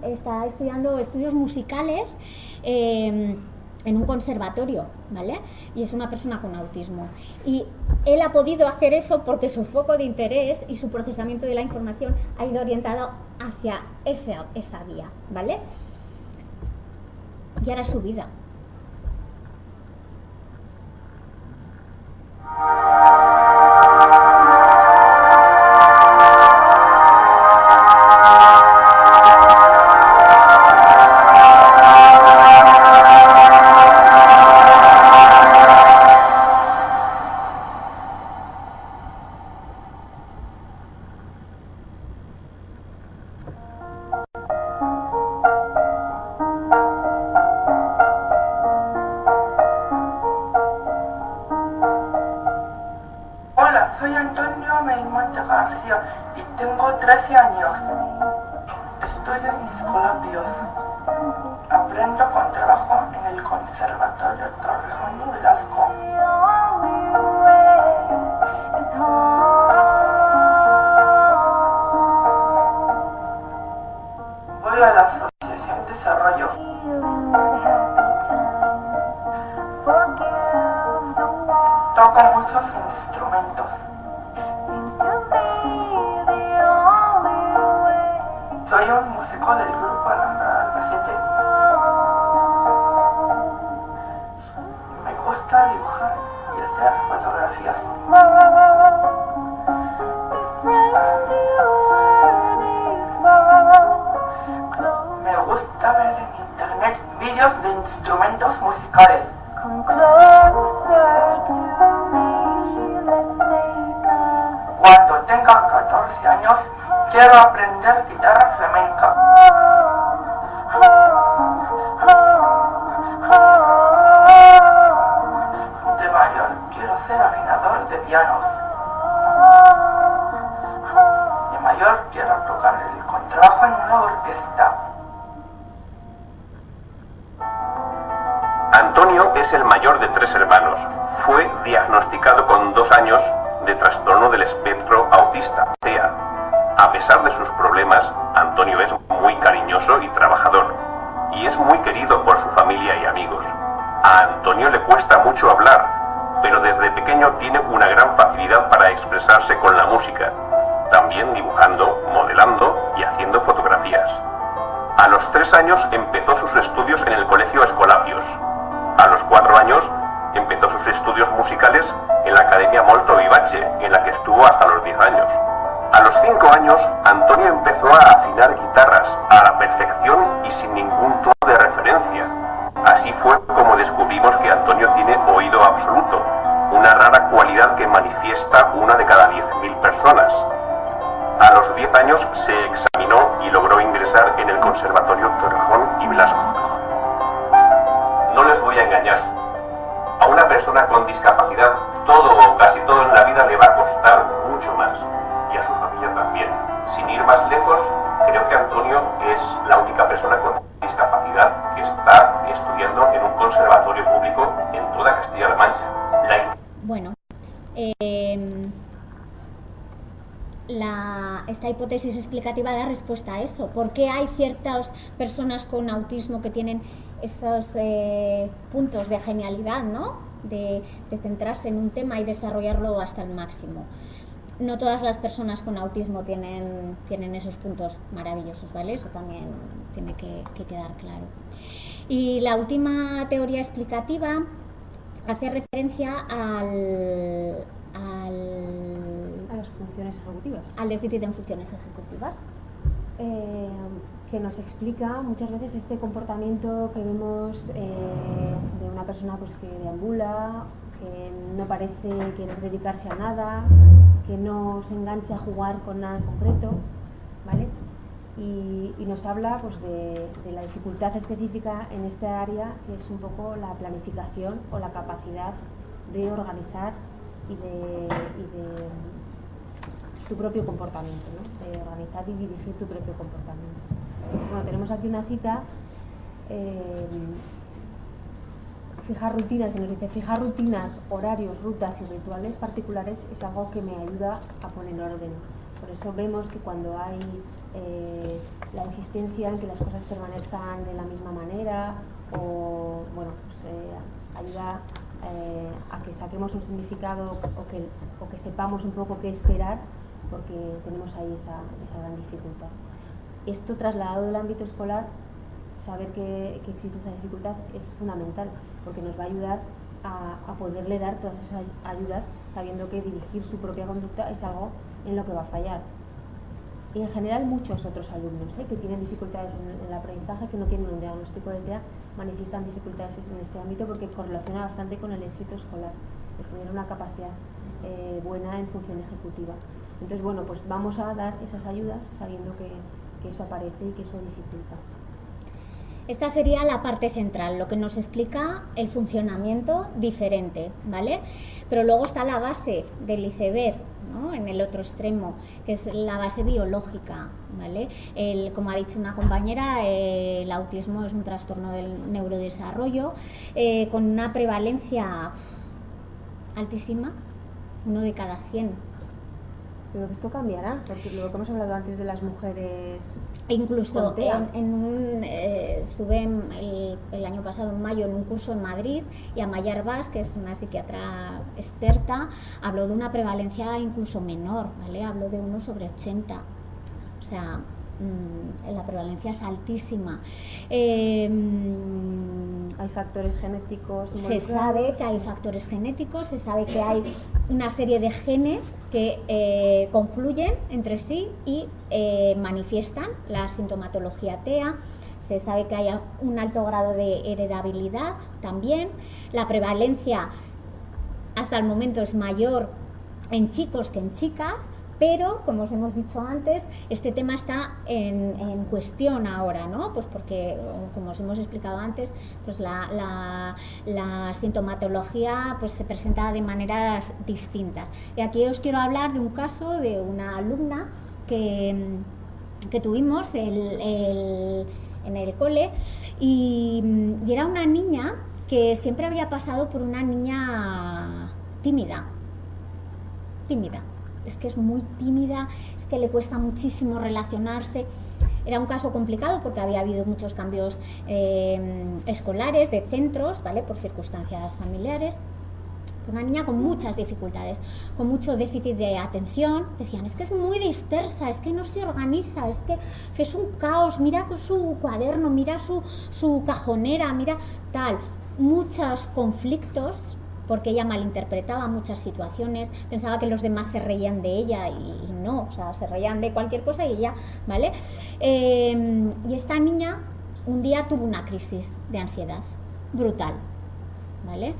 está estudiando estudios musicales en un conservatorio, ¿vale? Y es una persona con autismo. Y él ha podido hacer eso porque su foco de interés y su procesamiento de la información ha ido orientado hacia esa vía, ¿vale? Y ahora su vida. Hola, soy Antonio Belmonte García y tengo 13 años. Estudio en Escolapios. Aprendo con trabajo en el Conservatorio Torrejón y Velasco. Voy a la Asociación Desarrollo. Toco muchos instrumentos. Soy un músico del grupo Alhambra Albacete. Me gusta dibujar y hacer fotografías. Me gusta ver en internet vídeos de instrumentos musicales. Cuando tenga 14 años, quiero aprender guitarra flamenca. De mayor, quiero ser afinador de pianos. De mayor, quiero tocar el contrabajo en una orquesta. Antonio es el mayor de 3 hermanos. Fue diagnosticado con 2 años de trastorno del espectro autista, TEA. A pesar de sus problemas, Antonio es muy cariñoso y trabajador, y es muy querido por su familia y amigos. A Antonio le cuesta mucho hablar, pero desde pequeño tiene una gran facilidad para expresarse con la música, también dibujando, modelando y haciendo fotografías. A los 3 años empezó sus estudios en el Colegio Escolapios. A los 4 años empezó sus estudios musicales en la Academia Molto Vivace, en la que estuvo hasta los 10 años. A los 5 años, Antonio empezó a afinar guitarras a la perfección y sin ningún tono de referencia. Así fue como descubrimos que Antonio tiene oído absoluto, una rara cualidad que manifiesta una de cada 10.000 personas. A los 10 años se examinó y logró ingresar en el Conservatorio Torrejón y Velasco. No les voy a engañar. A una persona con discapacidad todo o casi todo en la vida le va a costar mucho más, y a su familia también. Sin ir más lejos, creo que Antonio es la única persona con discapacidad que está estudiando en un conservatorio público en toda Castilla-La Mancha. Bueno, esta hipótesis explicativa da respuesta a eso. ¿Por qué hay ciertas personas con autismo que tienen estos puntos de genialidad, ¿no? De centrarse en un tema y desarrollarlo hasta el máximo? No todas las personas con autismo tienen esos puntos maravillosos, ¿vale? Eso también tiene que quedar claro. Y la última teoría explicativa hace referencia a las funciones ejecutivas. Al déficit en funciones ejecutivas. Que nos explica muchas veces este comportamiento que vemos de una persona pues, que deambula, que no parece querer dedicarse a nada, que no se engancha a jugar con nada en concreto, ¿vale? Y nos habla pues, de la dificultad específica en esta área, que es un poco la planificación o la capacidad de organizar y de tu propio comportamiento, ¿no? De organizar y dirigir tu propio comportamiento. Bueno, tenemos aquí una cita, fijar rutinas, que nos dice: fijar rutinas, horarios, rutas y rituales particulares es algo que me ayuda a poner orden. Por eso vemos que cuando hay la insistencia en que las cosas permanezcan de la misma manera o bueno, pues, ayuda a que saquemos un significado o que sepamos un poco qué esperar, porque tenemos ahí esa gran dificultad. Esto trasladado del ámbito escolar, saber que existe esa dificultad es fundamental, porque nos va a ayudar a poderle dar todas esas ayudas sabiendo que dirigir su propia conducta es algo en lo que va a fallar. Y en general muchos otros alumnos que tienen dificultades en el aprendizaje, que no tienen un diagnóstico de TEA, manifiestan dificultades en este ámbito porque correlaciona bastante con el éxito escolar, de tener una capacidad buena en función ejecutiva. Entonces, bueno, pues vamos a dar esas ayudas sabiendo que eso aparece y que eso dificulta. Esta sería la parte central, lo que nos explica el funcionamiento diferente, ¿vale? Pero luego está la base del iceberg, ¿no? En el otro extremo, que es la base biológica, ¿vale? Como ha dicho una compañera, el autismo es un trastorno del neurodesarrollo con una prevalencia altísima, 1 de cada 100. Pero que esto cambiará, porque lo que hemos hablado antes de las mujeres... Incluso estuve el año pasado, en mayo, en un curso en Madrid, y Amaya Arbas, que es una psiquiatra experta, habló de una prevalencia incluso menor, ¿vale? Habló de 1 sobre 80. O sea, la prevalencia es altísima. Hay factores genéticos. Se sabe que hay factores genéticos, se sabe que hay una serie de genes que confluyen entre sí y manifiestan la sintomatología TEA. Se sabe que hay un alto grado de heredabilidad también. La prevalencia hasta el momento es mayor en chicos que en chicas, pero, como os hemos dicho antes, este tema está en cuestión ahora, ¿no? Pues porque, como os hemos explicado antes, pues la sintomatología pues se presenta de maneras distintas. Y aquí os quiero hablar de un caso de una alumna que tuvimos en el cole y era una niña que siempre había pasado por una niña tímida. Es que es muy tímida, es que le cuesta muchísimo relacionarse. Era un caso complicado porque había habido muchos cambios escolares, de centros, ¿vale? Por circunstancias familiares. Una niña con muchas dificultades, con mucho déficit de atención. Decían, es que es muy dispersa, es que no se organiza, es que es un caos, mira con su cuaderno, mira su cajonera, mira tal. Muchos conflictos, porque ella malinterpretaba muchas situaciones, pensaba que los demás se reían de ella y no, o sea, se reían de cualquier cosa y ella, ¿vale? Y esta niña un día tuvo una crisis de ansiedad brutal, ¿vale?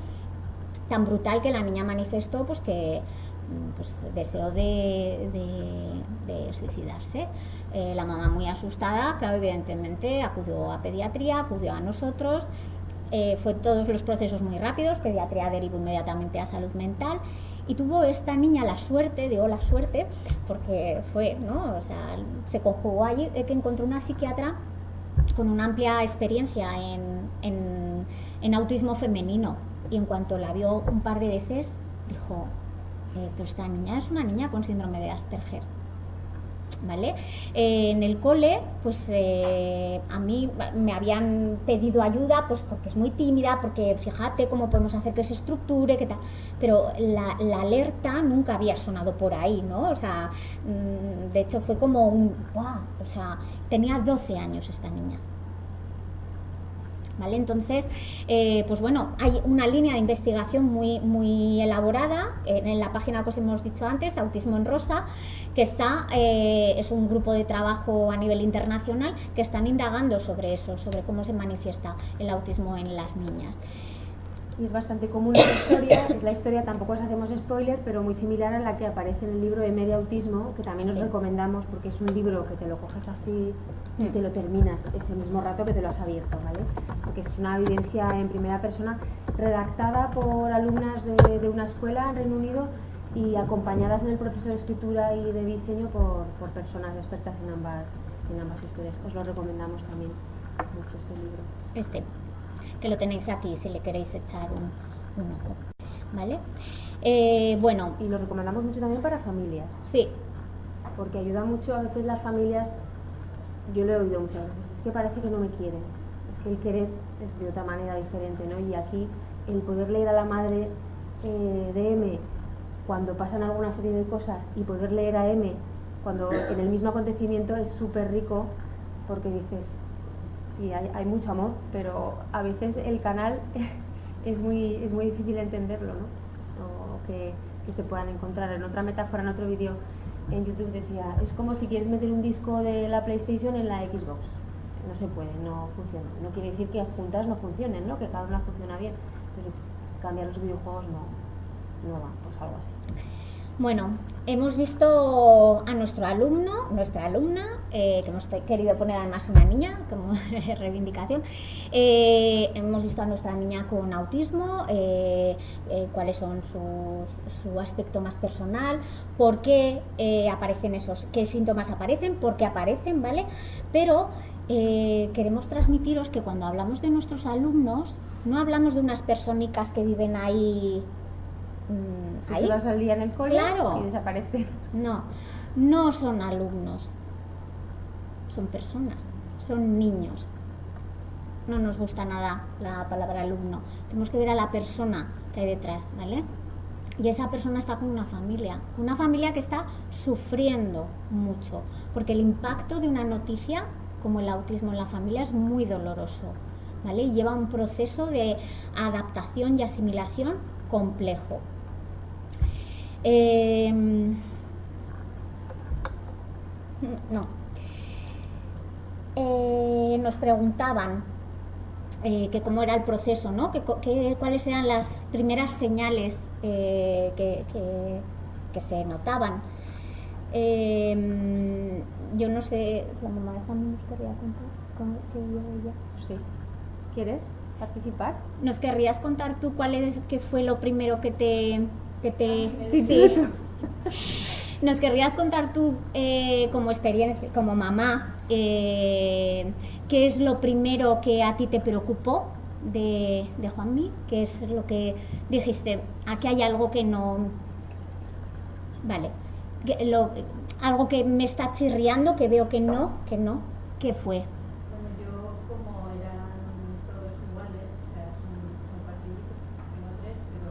Tan brutal que la niña manifestó pues que deseó de suicidarse. La mamá, muy asustada, claro, evidentemente acudió a pediatría, acudió a nosotros. Fue todos los procesos muy rápidos, pediatría derivó inmediatamente a salud mental y tuvo esta niña la suerte, porque fue, ¿no? O sea, se conjugó allí de que encontró una psiquiatra con una amplia experiencia en autismo femenino y en cuanto la vio un par de veces dijo, pues esta niña es una niña con síndrome de Asperger. ¿Vale? En el cole, pues a mí me habían pedido ayuda, pues porque es muy tímida, porque fíjate cómo podemos hacer que se estructure, qué tal. Pero la alerta nunca había sonado por ahí, ¿no? O sea, de hecho fue como un ¡buah! O sea, tenía 12 años esta niña. ¿Vale? Entonces, pues bueno, hay una línea de investigación muy elaborada en la página que os hemos dicho antes, Autismo en Rosa, que es un grupo de trabajo a nivel internacional que están indagando sobre eso, sobre cómo se manifiesta el autismo en las niñas. Y es bastante común la historia, tampoco os hacemos spoiler, pero muy similar a la que aparece en el libro de Media Autismo, que también os recomendamos porque es un libro que te lo coges así y te lo terminas ese mismo rato que te lo has abierto, ¿vale? Porque es una evidencia en primera persona redactada por alumnas de una escuela en Reino Unido y acompañadas en el proceso de escritura y de diseño por personas expertas en ambas historias. Os lo recomendamos también mucho este libro. Que lo tenéis aquí si le queréis echar un ojo, ¿vale? Bueno. Y lo recomendamos mucho también para familias. Sí. porque ayuda mucho a veces las familias, yo lo he oído muchas veces, es que parece que no me quieren, es que el querer es de otra manera diferente, ¿no? Y aquí el poder leer a la madre de M cuando pasan alguna serie de cosas y poder leer a M cuando en el mismo acontecimiento es súper rico, porque dices, sí, hay mucho amor, pero a veces el canal es muy difícil entenderlo, ¿no? O que se puedan encontrar. En otra metáfora, en otro vídeo en YouTube decía, es como si quieres meter un disco de la PlayStation en la Xbox. No se puede, no funciona. No quiere decir que juntas no funcionen, ¿no? Que cada una funciona bien, pero cambiar los videojuegos no va, pues algo así. Bueno, hemos visto a nuestro alumno, nuestra alumna, que hemos querido poner además una niña como reivindicación. Hemos visto a nuestra niña con autismo, cuáles son su aspecto más personal, por qué aparecen qué síntomas aparecen, por qué aparecen, ¿vale? Pero queremos transmitiros que cuando hablamos de nuestros alumnos, no hablamos de unas personicas que viven ahí. 6 horas al día en el cole, claro, y desaparecen. No son alumnos, son personas, son niños. No nos gusta nada la palabra alumno, tenemos que ver a la persona que hay detrás, ¿vale? Y esa persona está con una familia que está sufriendo mucho, porque el impacto de una noticia como el autismo en la familia es muy doloroso, ¿vale? Y lleva un proceso de adaptación y asimilación complejo. Nos preguntaban que cómo era el proceso, ¿no? Cuáles eran las primeras señales que se notaban. Yo no sé, la mamá de Juan nos querría contar qué vio ella. Sí. ¿Quieres participar? ¿Nos querrías contar tú qué fue lo primero que te Sí. ¿Nos querrías contar tú como experiencia, como mamá, qué es lo primero que a ti te preocupó de Juanmi? ¿Qué es lo que dijiste? Aquí hay algo que no... Vale. Algo que me está chirriando, que veo que no. ¿Qué fue? Bueno, yo como eran todos iguales, o sea, son partidillos, tengo 3, pero...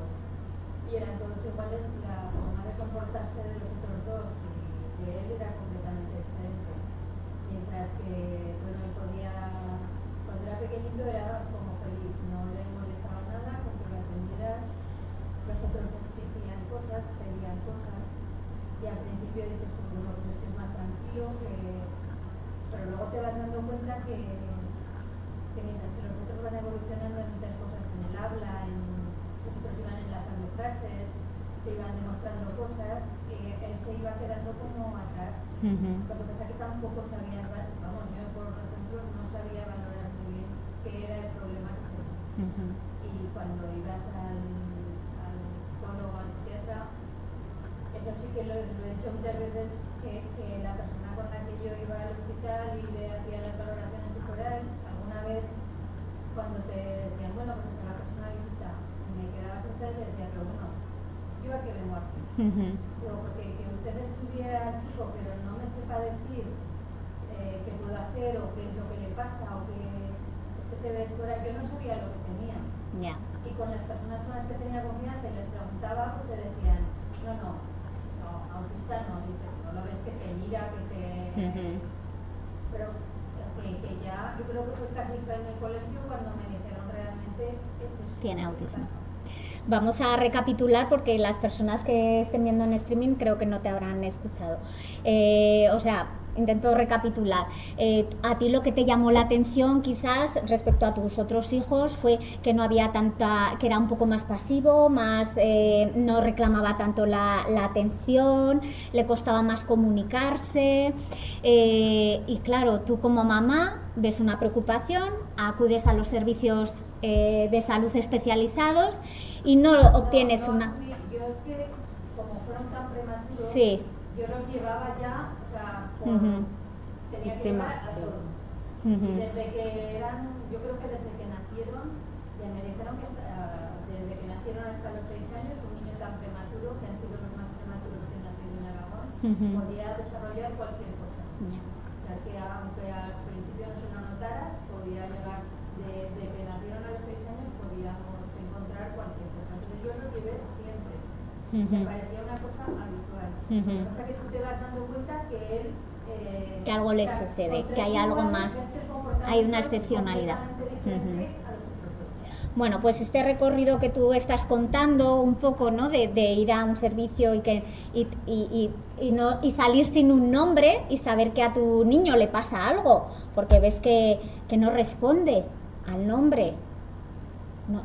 y eran todos iguales, la forma de comportarse de los otros dos y de él era completamente diferente. Mientras que, bueno, él podía, cuando era pequeñito era como feliz, no le molestaba nada, con que lo atendieras, los otros exigían cosas, pedían cosas, y al principio dices, pues bueno, pues es que es más tranquilo, pero luego te vas dando cuenta que mientras que los otros van evolucionando en muchas cosas, en el habla, los otros iban enlazando frases, te iban demostrando cosas, él se iba quedando como atrás. Lo que pasa es que tampoco sabía, vamos, yo por ejemplo no sabía valorar muy bien qué era el problema que tenía. Y cuando ibas al psicólogo, al psiquiatra, eso sí que lo he hecho muchas veces, que la persona con la que yo iba al hospital y le hacía las valoraciones y por ahí, alguna vez cuando te decían, bueno, pues la próxima visita, me quedaba sentada y te decía, pero bueno, yo a qué vengo aquí. Digo, porque que usted estudie al chico pero no me sepa decir qué puedo hacer o qué es lo que le pasa o que es que te ves fuera, yo no sabía lo que tenía. Y con las personas con las que tenía confianza y les preguntaba, pues te decían, no, autista no, dices, no lo ves que te mira, que te... Pero que ya, yo creo que fue casi en el colegio cuando me dijeron realmente es eso. Tiene autismo. Vamos a recapitular porque las personas que estén viendo en streaming creo que no te habrán escuchado. Intento recapitular. A ti lo que te llamó la atención quizás respecto a tus otros hijos fue que no había que era un poco más pasivo, no reclamaba tanto la atención, le costaba más comunicarse y claro, tú como mamá ves una preocupación, acudes a los servicios de salud especializados y no obtienes una... Yo es que como fueron tan prematuros, sí. Yo los llevaba ya, o sea, tenía sistema, que llevar a todos. Desde que yo creo que desde que nacieron, ya me dijeron que desde que nacieron hasta los 6 años, un niño tan prematuro, que han sido los más prematuros que han nacido en Aragón, podía desarrollar cualquier cosa. O sea, que aunque al principio no se lo notaras, podía llegar de que nacieron a los 6 años, podíamos encontrar cualquier cosa. Entonces yo lo llevé siempre. Me parecía una cosa habitual. Lo que pasa es que tú te vas dando cuenta que él... que algo le sucede, que hay algo más, hay una excepcionalidad. Bueno, pues este recorrido que tú estás contando un poco, ¿no? de ir a un servicio y salir sin un nombre y saber que a tu niño le pasa algo, porque ves que no responde al nombre,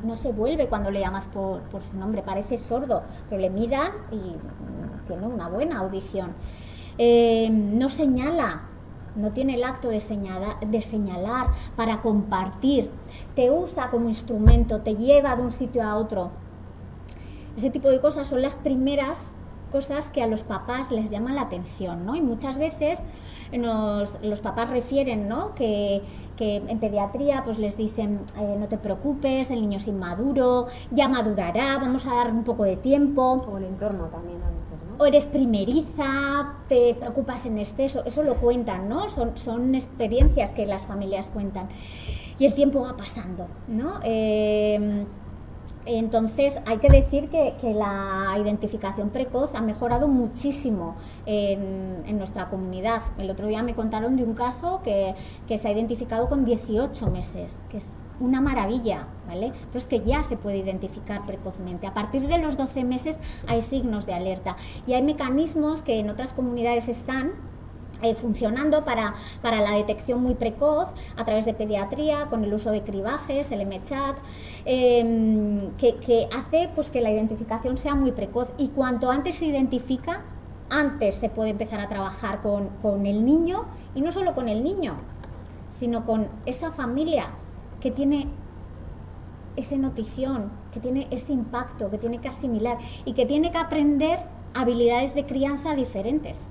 no se vuelve cuando le llamas por su nombre, parece sordo, pero le miran y tiene una buena audición. No señala, no tiene el acto de señalar para compartir, te usa como instrumento, te lleva de un sitio a otro. Ese tipo de cosas son las primeras cosas que a los papás les llaman la atención, ¿no? Y muchas veces los papás refieren, ¿no? que en pediatría pues les dicen no te preocupes, el niño es inmaduro, ya madurará, vamos a dar un poco de tiempo. O el entorno también a veces, ¿no? O eres primeriza, te preocupas en exceso, eso lo cuentan, ¿no? Son experiencias que las familias cuentan. Y el tiempo va pasando, ¿no? Entonces hay que decir que la identificación precoz ha mejorado muchísimo en nuestra comunidad. El otro día me contaron de un caso que se ha identificado con 18 meses, que es una maravilla, ¿vale? Pero es que ya se puede identificar precozmente. A partir de los 12 meses hay signos de alerta y hay mecanismos que en otras comunidades están funcionando para la detección muy precoz a través de pediatría, con el uso de cribajes, el MChat, que hace pues que la identificación sea muy precoz, y cuanto antes se identifica, antes se puede empezar a trabajar con el niño, y no solo con el niño, sino con esa familia que tiene esa notición, que tiene ese impacto, que tiene que asimilar y que tiene que aprender habilidades de crianza diferentes.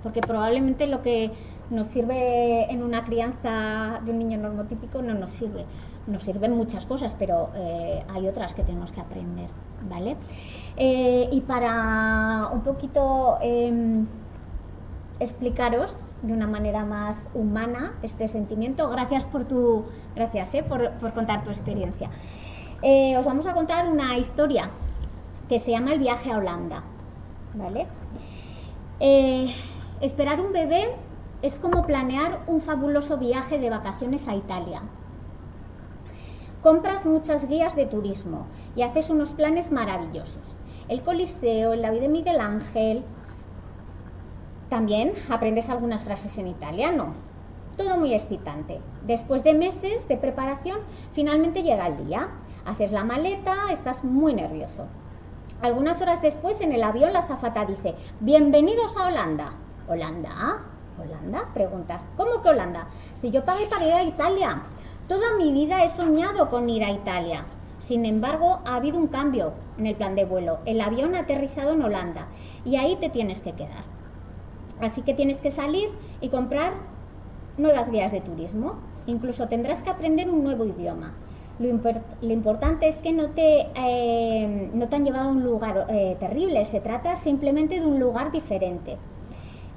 Porque probablemente lo que nos sirve en una crianza de un niño normotípico no nos sirve. Nos sirven muchas cosas, pero hay otras que tenemos que aprender, ¿vale? Y para un poquito explicaros de una manera más humana este sentimiento, gracias por contar tu experiencia. Os vamos a contar una historia que se llama El viaje a Holanda, ¿vale? Esperar un bebé es como planear un fabuloso viaje de vacaciones a Italia. Compras muchas guías de turismo y haces unos planes maravillosos. El Coliseo, el David de Miguel Ángel. También aprendes algunas frases en italiano. Todo muy excitante. Después de meses de preparación, finalmente llega el día. Haces la maleta, estás muy nervioso. Algunas horas después, en el avión, la azafata dice: bienvenidos a Holanda. ¿Holanda? ¿Holanda? Preguntas. ¿Cómo que Holanda? Si yo pagué para ir a Italia. Toda mi vida he soñado con ir a Italia. Sin embargo, ha habido un cambio en el plan de vuelo. El avión ha aterrizado en Holanda y ahí te tienes que quedar. Así que tienes que salir y comprar nuevas guías de turismo. Incluso tendrás que aprender un nuevo idioma. Lo importante es que no te han llevado a un lugar terrible. Se trata simplemente de un lugar diferente.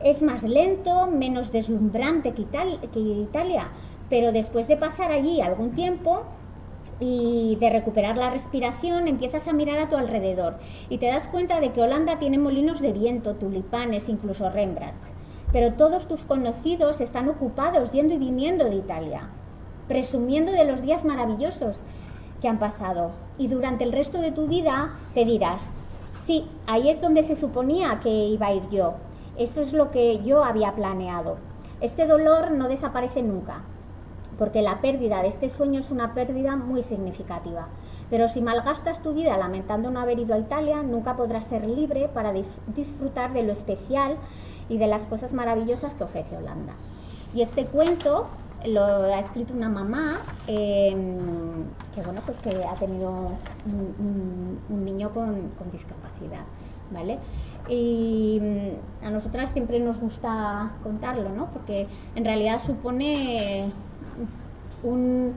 Es más lento, menos deslumbrante que Italia, pero después de pasar allí algún tiempo y de recuperar la respiración, empiezas a mirar a tu alrededor y te das cuenta de que Holanda tiene molinos de viento, tulipanes, incluso Rembrandt. Pero todos tus conocidos están ocupados yendo y viniendo de Italia, presumiendo de los días maravillosos que han pasado. Y durante el resto de tu vida te dirás: sí, ahí es donde se suponía que iba a ir yo. Eso es lo que yo había planeado. Este dolor no desaparece nunca, porque la pérdida de este sueño es una pérdida muy significativa. Pero si malgastas tu vida lamentando no haber ido a Italia, nunca podrás ser libre para disfrutar de lo especial y de las cosas maravillosas que ofrece Holanda. Y este cuento lo ha escrito una mamá que ha tenido un niño con discapacidad, ¿vale? Y a nosotras siempre nos gusta contarlo, ¿no? Porque en realidad supone una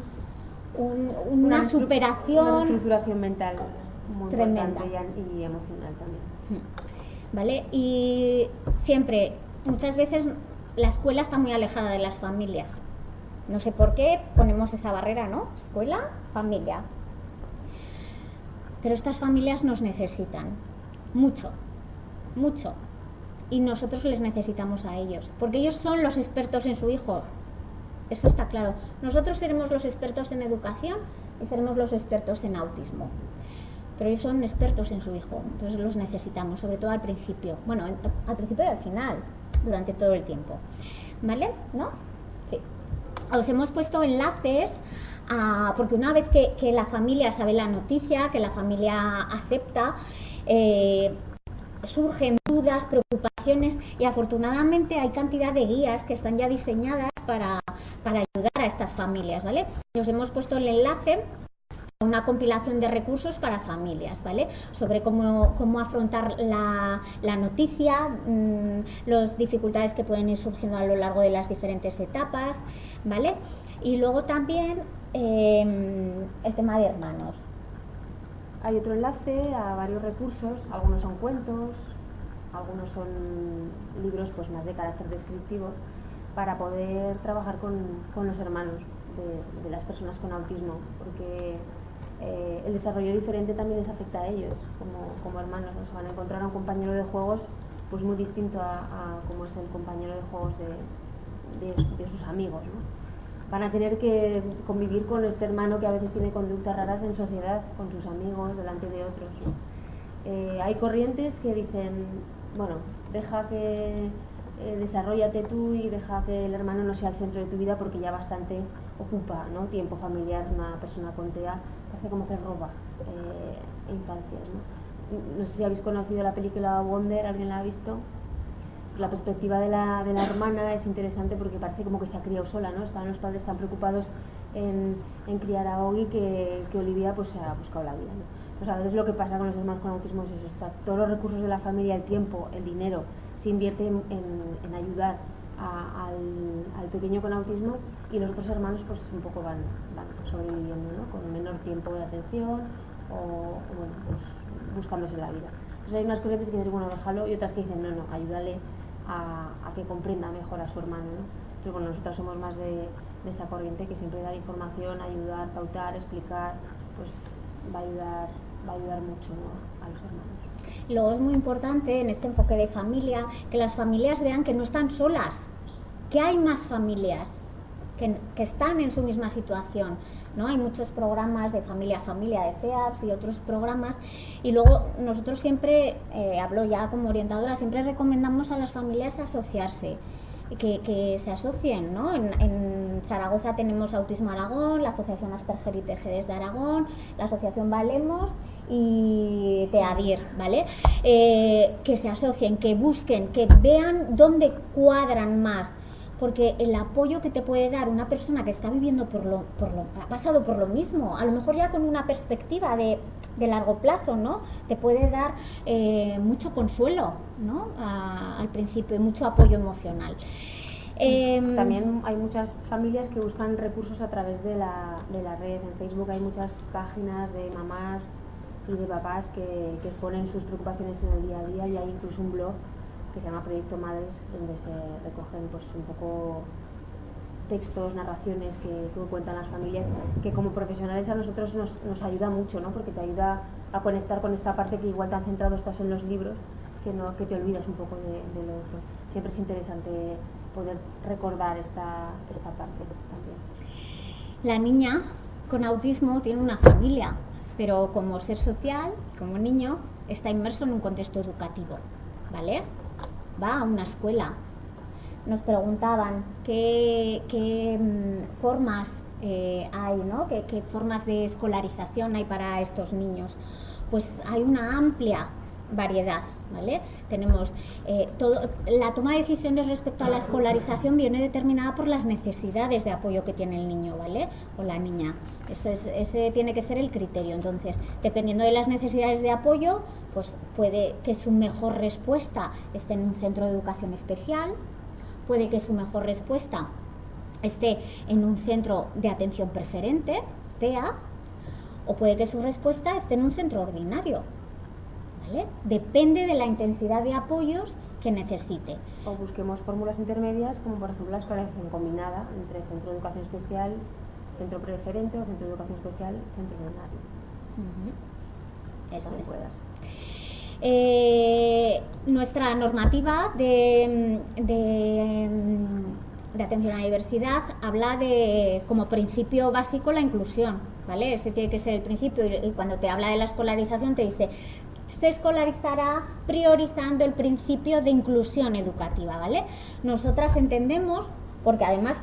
superación, una reestructuración mental muy tremenda importante y emocional también. ¿vale? Y siempre, muchas veces la escuela está muy alejada de las familias. No sé por qué ponemos esa barrera, ¿no? Escuela, familia. Pero estas familias nos necesitan mucho, mucho. Y nosotros les necesitamos a ellos, porque ellos son los expertos en su hijo. Eso está claro. Nosotros seremos los expertos en educación y seremos los expertos en autismo. Pero ellos son expertos en su hijo, entonces los necesitamos, sobre todo al principio. Bueno, al principio y al final, durante todo el tiempo. ¿Vale? ¿No? Sí. Os hemos puesto enlaces, porque una vez que la familia sabe la noticia, que la familia acepta, surgen dudas, preocupaciones, y afortunadamente hay cantidad de guías que están ya diseñadas para ayudar a estas familias, ¿vale? Y os hemos puesto el enlace a una compilación de recursos para familias, ¿vale? Sobre cómo afrontar la noticia, las dificultades que pueden ir surgiendo a lo largo de las diferentes etapas, ¿vale? Y luego también el tema de hermanos. Hay otro enlace a varios recursos, algunos son cuentos, algunos son libros pues más de carácter descriptivo, para poder trabajar con los hermanos de las personas con autismo, porque el desarrollo diferente también les afecta a ellos como hermanos, ¿no? Se van a encontrar a un compañero de juegos pues muy distinto a cómo es el compañero de juegos de sus amigos, ¿no? Van a tener que convivir con este hermano que a veces tiene conductas raras en sociedad, con sus amigos, delante de otros, ¿no? Hay corrientes que dicen, bueno, deja que desarróllate tú y deja que el hermano no sea el centro de tu vida, porque ya bastante ocupa, ¿no? Tiempo familiar. Una persona con TEA parece como que roba infancias, ¿no? No sé si habéis conocido la película Wonder, ¿alguien la ha visto? La perspectiva de la hermana es interesante porque parece como que se ha criado sola, ¿no? Los padres están preocupados en criar a Ogi que Olivia pues se ha buscado la vida, ¿no? O sea, a veces lo que pasa con los hermanos con autismo es eso, todos los recursos de la familia, el tiempo, el dinero, se invierte en ayudar al pequeño con autismo, y los otros hermanos pues un poco van sobreviviendo, ¿no? Con menor tiempo de atención o bueno, pues buscándose la vida. Entonces hay unas corrientes que dicen, bueno, déjalo, y otras que dicen, no, ayúdale a que comprenda mejor a su hermano, ¿no? Entonces, bueno, nosotros somos más de esa corriente que siempre da información, ayudar, pautar, explicar, pues va a ayudar mucho, ¿no? A los hermanos. Y luego es muy importante en este enfoque de familia que las familias vean que no están solas, que hay más familias que están en su misma situación, ¿no? Hay muchos programas de familia a familia, de CEAPS y otros programas, y luego nosotros siempre, hablo ya como orientadora, siempre recomendamos a las familias asociarse, que se asocien, ¿no? En Zaragoza tenemos Autismo Aragón, la Asociación Asperger y TGD de Aragón, la Asociación Valemos y TEADIR, ¿vale? Que se asocien, que busquen, que vean dónde cuadran más, porque el apoyo que te puede dar una persona que está viviendo ha pasado por lo mismo, a lo mejor ya con una perspectiva de largo plazo, ¿no? Te puede dar mucho consuelo, ¿no? Al principio, y mucho apoyo emocional. También hay muchas familias que buscan recursos a través de la red. En Facebook hay muchas páginas de mamás y de papás que exponen sus preocupaciones en el día a día, y hay incluso un blog que se llama Proyecto Madres, donde se recogen pues un poco textos, narraciones que cuentan las familias, que como profesionales a nosotros nos ayuda mucho, ¿no? Porque te ayuda a conectar con esta parte que igual tan centrado estás en los libros, que te olvidas un poco de lo otro. Siempre es interesante poder recordar esta parte también. La niña con autismo tiene una familia, pero como ser social, como niño, está inmerso en un contexto educativo, ¿vale? Va a una escuela. Nos preguntaban qué formas hay, ¿no? ¿Qué formas de escolarización hay para estos niños? Pues hay una amplia variedad, ¿vale? Tenemos la toma de decisiones respecto a la escolarización viene determinada por las necesidades de apoyo que tiene el niño, ¿vale? O la niña. Ese tiene que ser el criterio. Entonces, dependiendo de las necesidades de apoyo, pues puede que su mejor respuesta esté en un centro de educación especial, puede que su mejor respuesta esté en un centro de atención preferente, TEA, o puede que su respuesta esté en un centro ordinario, ¿vale? Depende de la intensidad de apoyos que necesite. O busquemos fórmulas intermedias, como por ejemplo la escolarización combinada entre centro de educación especial, centro preferente o centro de educación especial, centro ordinario. Eso es. Puedas. Nuestra normativa de atención a la diversidad habla de, como principio básico, la inclusión, ¿vale? Ese tiene que ser el principio, y cuando te habla de la escolarización te dice: se escolarizará priorizando el principio de inclusión educativa, ¿vale? Nosotras entendemos, porque además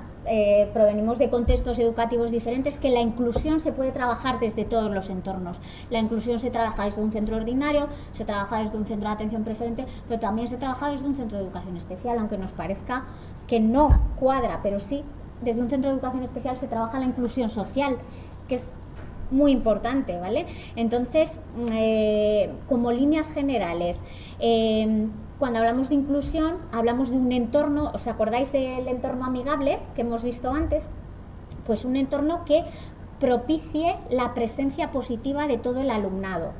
provenimos de contextos educativos diferentes, que la inclusión se puede trabajar desde todos los entornos. La inclusión se trabaja desde un centro ordinario, se trabaja desde un centro de atención preferente, pero también se trabaja desde un centro de educación especial, aunque nos parezca que no cuadra, pero sí, desde un centro de educación especial se trabaja la inclusión social, que es muy importante, ¿vale? Entonces, como líneas generales, cuando hablamos de inclusión, hablamos de un entorno, ¿os acordáis del entorno amigable que hemos visto antes? Pues un entorno que propicie la presencia positiva de todo el alumnado,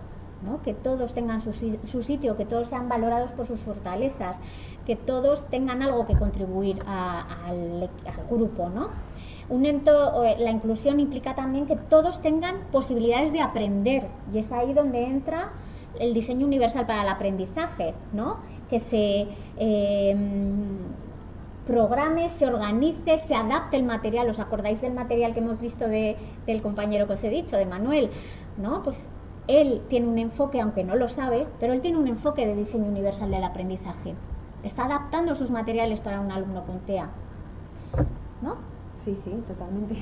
¿no? Que todos tengan su sitio, que todos sean valorados por sus fortalezas, que todos tengan algo que contribuir al grupo, ¿no? La inclusión implica también que todos tengan posibilidades de aprender, y es ahí donde entra el diseño universal para el aprendizaje, ¿no? Que se programe, se organice, se adapte el material. ¿Os acordáis del material que hemos visto del compañero que os he dicho, de Manuel? ¿No? Pues él tiene un enfoque, aunque no lo sabe, pero él tiene un enfoque de diseño universal del aprendizaje. Está adaptando sus materiales para un alumno con TEA, ¿no? Sí, totalmente.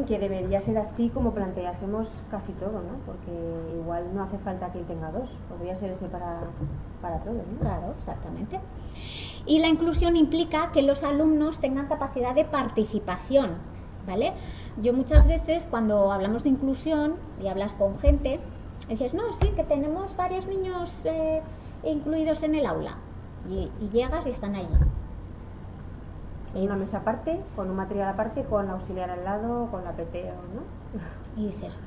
Que debería ser así como planteásemos casi todo, ¿no? Porque igual no hace falta que él tenga dos, podría ser ese para todos, ¿no? Claro, exactamente. Y la inclusión implica que los alumnos tengan capacidad de participación, ¿vale? Yo muchas veces, cuando hablamos de inclusión y hablas con gente, dices: no, sí, que tenemos varios niños incluidos en el aula, y llegas y están allí. En una mesa aparte, con un material aparte, con la auxiliar al lado, con la PT, ¿no? Y dices,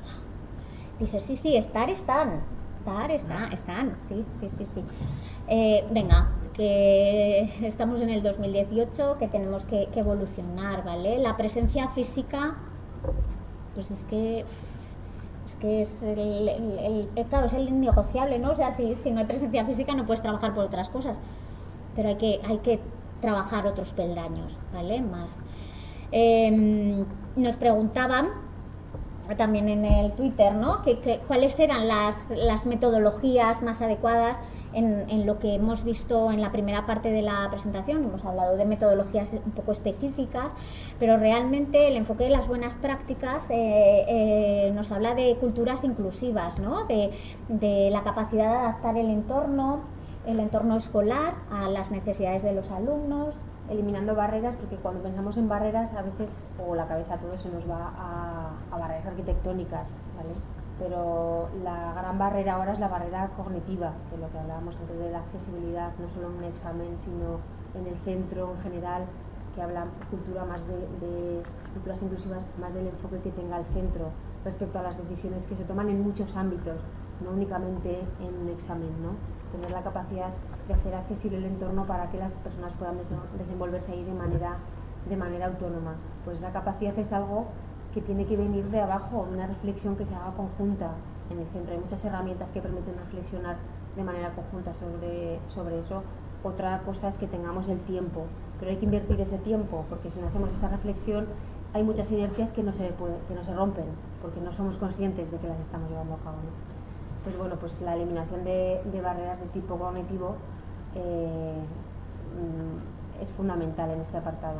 sí, están, sí. Venga, que estamos en el 2018, que tenemos que evolucionar, ¿vale? La presencia física, pues es que es claro, es el innegociable, ¿no? O sea, si no hay presencia física no puedes trabajar por otras cosas, pero hay que trabajar otros peldaños, ¿vale? Más. Nos preguntaban también en el Twitter, ¿no? ¿Cuáles eran las metodologías más adecuadas en lo que hemos visto en la primera parte de la presentación? Hemos hablado de metodologías un poco específicas, pero realmente el enfoque de las buenas prácticas nos habla de culturas inclusivas, ¿no? De la capacidad de adaptar el entorno escolar a las necesidades de los alumnos, eliminando barreras, porque cuando pensamos en barreras a veces, o la cabeza todo se nos va a barreras arquitectónicas, ¿vale? Pero la gran barrera ahora es la barrera cognitiva, de lo que hablábamos antes de la accesibilidad, no solo en un examen, sino en el centro en general, que habla cultura más de culturas inclusivas, más del enfoque que tenga el centro respecto a las decisiones que se toman en muchos ámbitos, no únicamente en un examen, ¿no? Tener la capacidad de hacer accesible el entorno para que las personas puedan desenvolverse ahí de manera autónoma. Pues esa capacidad es algo que tiene que venir de abajo, una reflexión que se haga conjunta en el centro. Hay muchas herramientas que permiten reflexionar de manera conjunta sobre eso. Otra cosa es que tengamos el tiempo, pero hay que invertir ese tiempo, porque si no hacemos esa reflexión hay muchas inercias que no se rompen, porque no somos conscientes de que las estamos llevando a cabo, ¿no? Pues bueno, pues la eliminación de barreras de tipo cognitivo es fundamental en este apartado,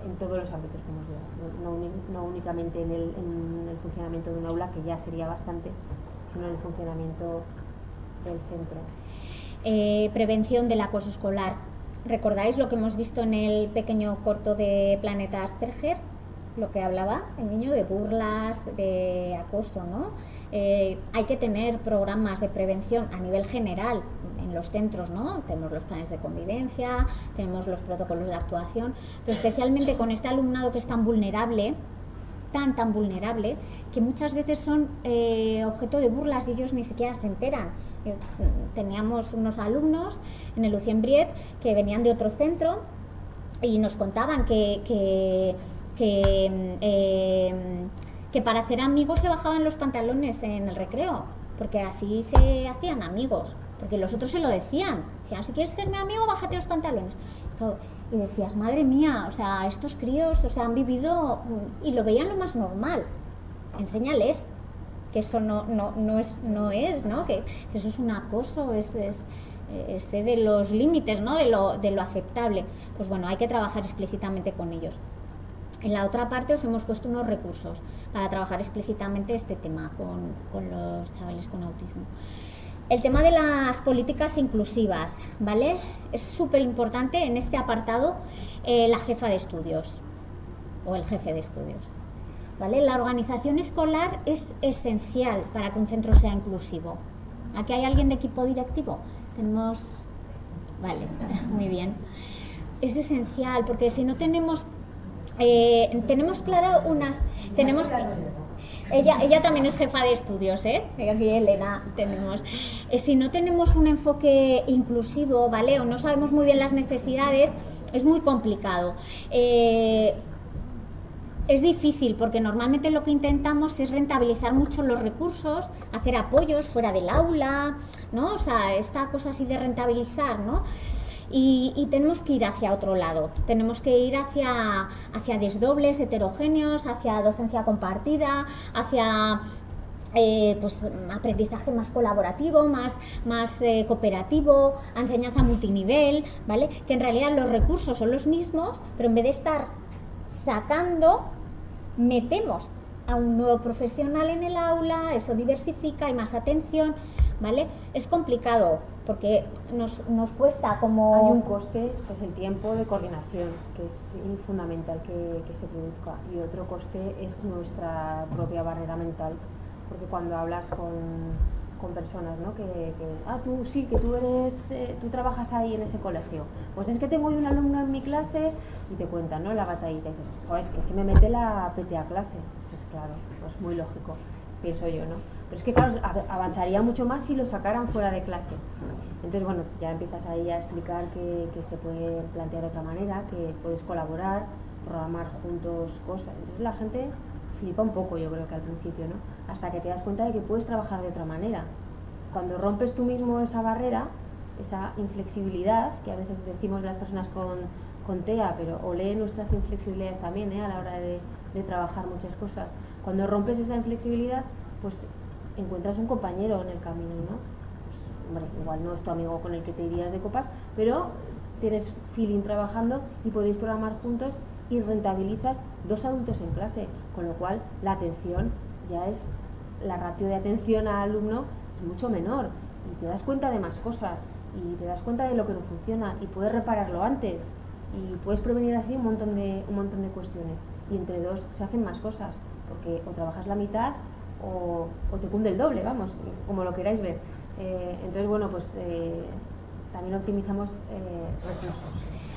en todos los ámbitos, como os digo, no únicamente en el funcionamiento de un aula, que ya sería bastante, sino en el funcionamiento del centro. Prevención del acoso escolar. ¿Recordáis lo que hemos visto en el pequeño corto de Planeta Asperger? Lo que hablaba el niño de burlas, de acoso, ¿no? Hay que tener programas de prevención a nivel general en los centros, ¿no? Tenemos los planes de convivencia, tenemos los protocolos de actuación, pero especialmente con este alumnado que es tan vulnerable, tan vulnerable que muchas veces son objeto de burlas y ellos ni siquiera se enteran. Teníamos unos alumnos en el Lucien Briet que venían de otro centro y nos contaban que para hacer amigos se bajaban los pantalones en el recreo, porque así se hacían amigos, porque los otros se lo decían, si quieres ser mi amigo, bájate los pantalones. Y decías, madre mía, o sea, estos críos, o sea, han vivido y lo veían lo más normal. Enséñales que eso no es, ¿no? Que eso es un acoso, excede los límites, ¿no? de lo aceptable. Pues bueno, hay que trabajar explícitamente con ellos. En la otra parte os hemos puesto unos recursos para trabajar explícitamente este tema con los chavales con autismo. El tema de las políticas inclusivas, ¿vale? Es súper importante en este apartado la jefa de estudios o el jefe de estudios, ¿vale? La organización escolar es esencial para que un centro sea inclusivo. ¿Aquí hay alguien de equipo directivo? Tenemos... Vale, muy bien. Es esencial porque si no tenemos claro ella también es jefa de estudios, aquí Elena tenemos. Si no tenemos un enfoque inclusivo, ¿vale? O no sabemos muy bien las necesidades, es muy complicado. Es difícil porque normalmente lo que intentamos es rentabilizar mucho los recursos, hacer apoyos fuera del aula, ¿no? O sea, esta cosa así de rentabilizar, ¿no? Y tenemos que ir hacia otro lado, tenemos que ir hacia desdobles heterogéneos, hacia docencia compartida, hacia pues, aprendizaje más colaborativo, más cooperativo, enseñanza multinivel, ¿vale? Que en realidad los recursos son los mismos, pero en vez de estar sacando, metemos a un nuevo profesional en el aula, eso diversifica, hay más atención, ¿vale? Es complicado porque nos cuesta como... Hay un coste, que es el tiempo de coordinación, que es fundamental que se produzca, y otro coste es nuestra propia barrera mental, porque cuando hablas con personas, ¿no? Tú sí, que tú trabajas ahí en ese colegio, pues es que tengo un alumno en mi clase y te cuentan, ¿no? La batallita y dices, joder, es que se me mete la PT a clase. Pues claro, pues muy lógico, pienso yo, ¿no? Pero es que claro, avanzaría mucho más si lo sacaran fuera de clase. Entonces, bueno, ya empiezas ahí a explicar que se puede plantear de otra manera, que puedes colaborar, programar juntos cosas. Entonces la gente flipa un poco, yo creo que al principio, ¿no? Hasta que te das cuenta de que puedes trabajar de otra manera. Cuando rompes tú mismo esa barrera, esa inflexibilidad, que a veces decimos las personas con TEA, pero o leen nuestras inflexibilidades también, a la hora de trabajar muchas cosas. Cuando rompes esa inflexibilidad, pues encuentras un compañero en el camino, ¿no? Pues, hombre, igual no es tu amigo con el que te irías de copas, pero tienes feeling trabajando y podéis programar juntos y rentabilizas 2 adultos en clase, con lo cual la atención ya es, la ratio de atención al alumno es mucho menor y te das cuenta de más cosas y te das cuenta de lo que no funciona y puedes repararlo antes y puedes prevenir así un montón de cuestiones, y entre dos se hacen más cosas porque o trabajas la mitad o te cunde el doble, vamos, como lo queráis ver. Entonces, bueno, pues también optimizamos recursos.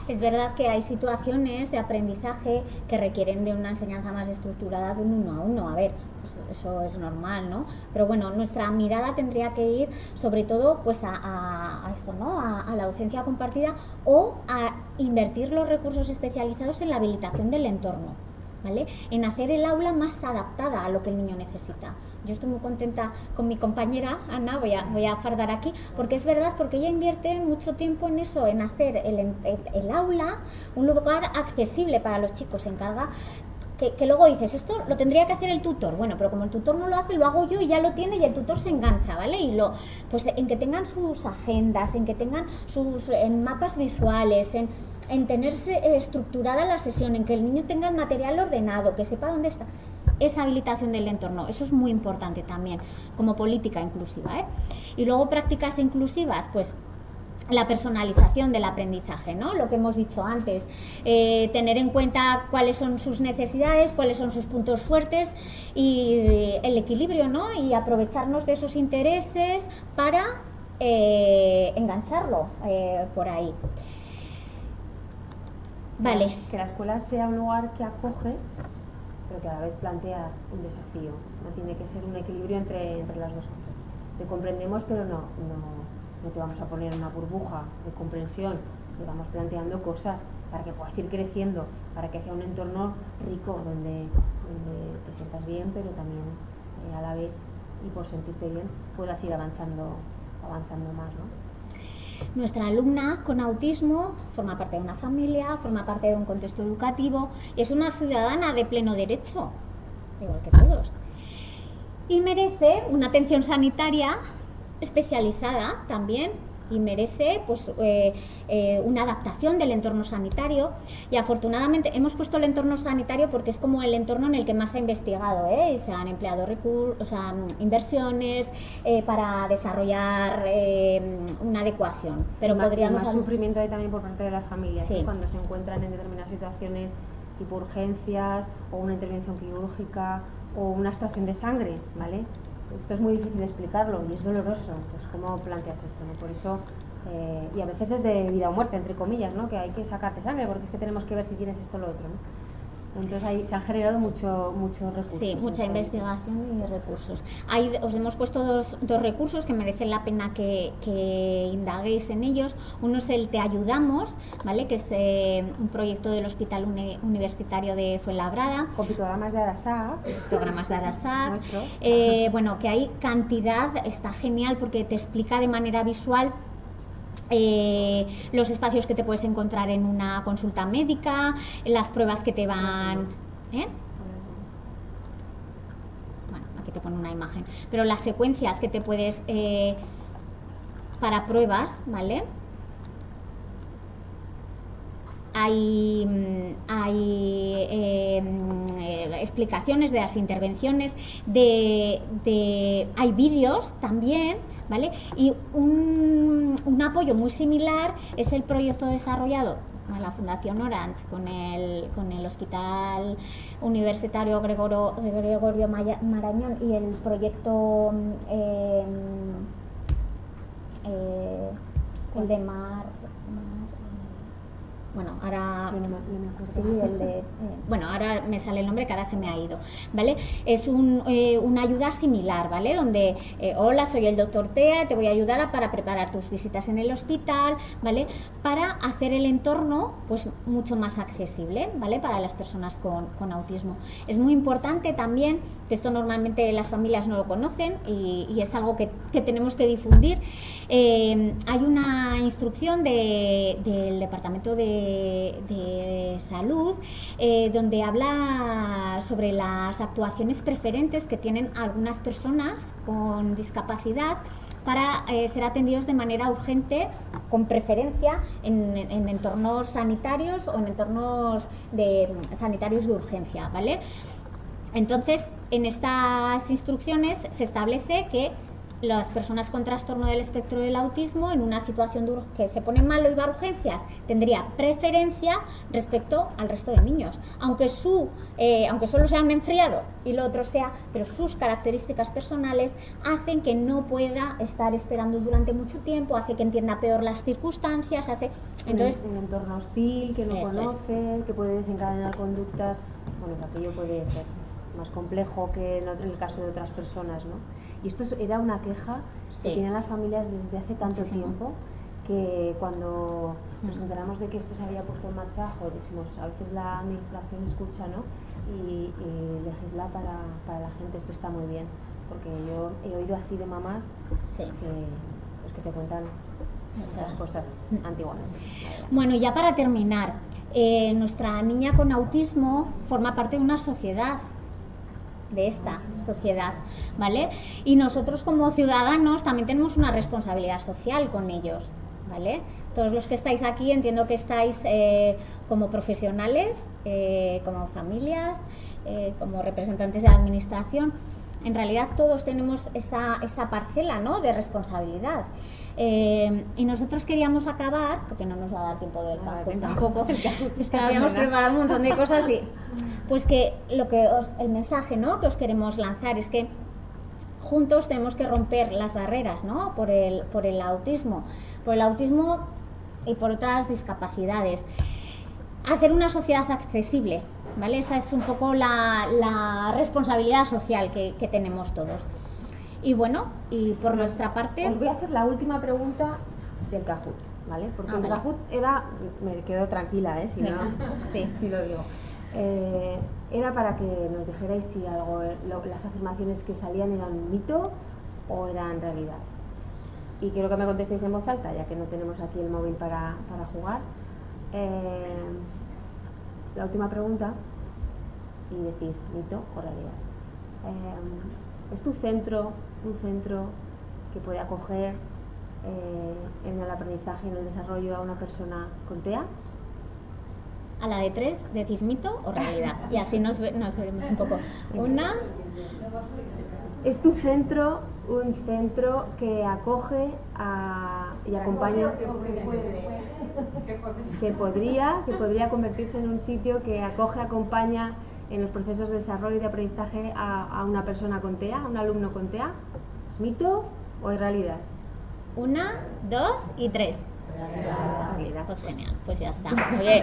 Es verdad que hay situaciones de aprendizaje que requieren de una enseñanza más estructurada de un 1 a 1. A ver, pues eso es normal, ¿no? Pero bueno, nuestra mirada tendría que ir sobre todo pues a esto, ¿no? A la docencia compartida o a invertir los recursos especializados en la habilitación del entorno, ¿vale? En hacer el aula más adaptada a lo que el niño necesita. Yo estoy muy contenta con mi compañera Ana, voy a fardar aquí, porque es verdad, porque ella invierte mucho tiempo en eso, en hacer el aula un lugar accesible para los chicos. Se encarga que luego dices, esto lo tendría que hacer el tutor, bueno, pero como el tutor no lo hace, lo hago yo y ya lo tiene y el tutor se engancha, ¿vale? Y pues en que tengan sus agendas, en que tengan sus mapas visuales, en tenerse estructurada la sesión, en que el niño tenga el material ordenado, que sepa dónde está. Esa habilitación del entorno, eso es muy importante también como política inclusiva, Y luego prácticas inclusivas, pues la personalización del aprendizaje, ¿no? Lo que hemos dicho antes, tener en cuenta cuáles son sus necesidades, cuáles son sus puntos fuertes y el equilibrio, ¿no? Y aprovecharnos de esos intereses para engancharlo por ahí. Vale. Que la escuela sea un lugar que acoge pero que a la vez plantea un desafío, ¿no? Tiene que ser un equilibrio entre las dos cosas. Te comprendemos, pero no te vamos a poner en una burbuja de comprensión, te vamos planteando cosas para que puedas ir creciendo, para que sea un entorno rico donde te sientas bien, pero también a la vez, y por sentirte bien, puedas ir avanzando más, ¿no? Nuestra alumna con autismo forma parte de una familia, forma parte de un contexto educativo, es una ciudadana de pleno derecho, igual que todos, y merece una atención sanitaria especializada también, y merece pues una adaptación del entorno sanitario. Y afortunadamente hemos puesto el entorno sanitario porque es como el entorno en el que más se ha investigado, y se han empleado inversiones para desarrollar una adecuación, pero podríamos más sufrimiento hay también por parte de las familias, sí. Cuando se encuentran en determinadas situaciones tipo urgencias o una intervención quirúrgica o una extracción de sangre, ¿vale? Esto es muy difícil de explicarlo y es doloroso, pues ¿cómo planteas esto, ¿no? Por eso, y a veces es de vida o muerte, entre comillas, ¿no? Que hay que sacarte sangre porque es que tenemos que ver si tienes esto o lo otro, ¿no? Entonces ahí se han generado muchos recursos. Sí, mucha investigación y recursos. Ahí os hemos puesto dos recursos que merecen la pena que indaguéis en ellos. Uno es el Te Ayudamos, ¿vale? Que es un proyecto del Hospital Universitario de Fuenlabrada. Con pictogramas de Arasat. Nuestros. Bueno, que hay cantidad, está genial porque te explica de manera visual los espacios que te puedes encontrar en una consulta médica, las pruebas que te van... Bueno, aquí te pone una imagen. Pero las secuencias que te puedes... para pruebas, ¿vale? Hay explicaciones de las intervenciones, hay vídeos también, ¿vale? Y un apoyo muy similar es el proyecto desarrollado en la Fundación Orange con el Hospital Universitario Gregorio Marañón y el proyecto el de bueno, ahora sí, bueno, ahora me sale el nombre que ahora se me ha ido, ¿vale? Es una ayuda similar, ¿vale? Donde, hola, soy el doctor Tea, te voy a ayudar para preparar tus visitas en el hospital, ¿vale? Para hacer el entorno, pues, mucho más accesible, ¿vale? Para las personas con autismo. Es muy importante también, que esto normalmente las familias no lo conocen y es algo que tenemos que difundir. Hay una instrucción del Departamento de Salud donde habla sobre las actuaciones preferentes que tienen algunas personas con discapacidad para ser atendidos de manera urgente, con preferencia en entornos sanitarios o en entornos sanitarios de urgencia, ¿vale? Entonces, en estas instrucciones se establece que las personas con trastorno del espectro del autismo en una situación que se pone malo y va a urgencias tendría preferencia respecto al resto de niños, aunque solo sea un enfriado y lo otro sea, pero sus características personales hacen que no pueda estar esperando durante mucho tiempo, hace que entienda peor las circunstancias, entonces un entorno hostil que no conoce, que puede desencadenar conductas, bueno, aquello puede ser más complejo que en el caso de otras personas, ¿no? Y esto era una queja que tienen las familias desde hace tanto tiempo, que cuando nos enteramos de que esto se había puesto en marcha, dijimos, a veces la administración escucha, ¿no? y legisla para la gente. Esto está muy bien, porque yo he oído así de mamás que te cuentan muchas cosas antiguamente. Bueno, ya para terminar, nuestra niña con autismo forma parte de una sociedad, de esta sociedad, ¿vale? Y nosotros como ciudadanos también tenemos una responsabilidad social con ellos, ¿vale? Todos los que estáis aquí entiendo que estáis como profesionales, como familias, como representantes de la administración. En realidad todos tenemos esa parcela, ¿no?, de responsabilidad. Y nosotros queríamos acabar, porque no nos va a dar tiempo del cajón tampoco, es que habíamos preparado un montón de cosas y pues que el mensaje, ¿no?, que os queremos lanzar es que juntos tenemos que romper las barreras, ¿no?, por el autismo y por otras discapacidades. Hacer una sociedad accesible, ¿vale? Esa es un poco la responsabilidad social que tenemos todos. Y bueno, y por nuestra parte... Os voy a hacer la última pregunta del Kahoot, ¿vale? Porque el vale. Kahoot era... Me quedo tranquila, si no... Sí. Sí lo digo. Era para que nos dijerais si las afirmaciones que salían eran un mito o eran realidad. Y quiero que me contestéis en voz alta, ya que no tenemos aquí el móvil para jugar. La última pregunta, y decís mito o realidad. ¿Es tu centro un centro que puede acoger en el aprendizaje y en el desarrollo a una persona con TEA? A la de 3 decís mito o realidad, y así nos veremos un poco. Una... ¿Es tu centro un centro que acoge y acompaña, que podría convertirse en un sitio que acoge, acompaña en los procesos de desarrollo y de aprendizaje a una persona con TEA, a un alumno con TEA? ¿Es mito o es realidad? 1, 2 y 3. Realidad. Pues genial, pues ya está. Muy bien.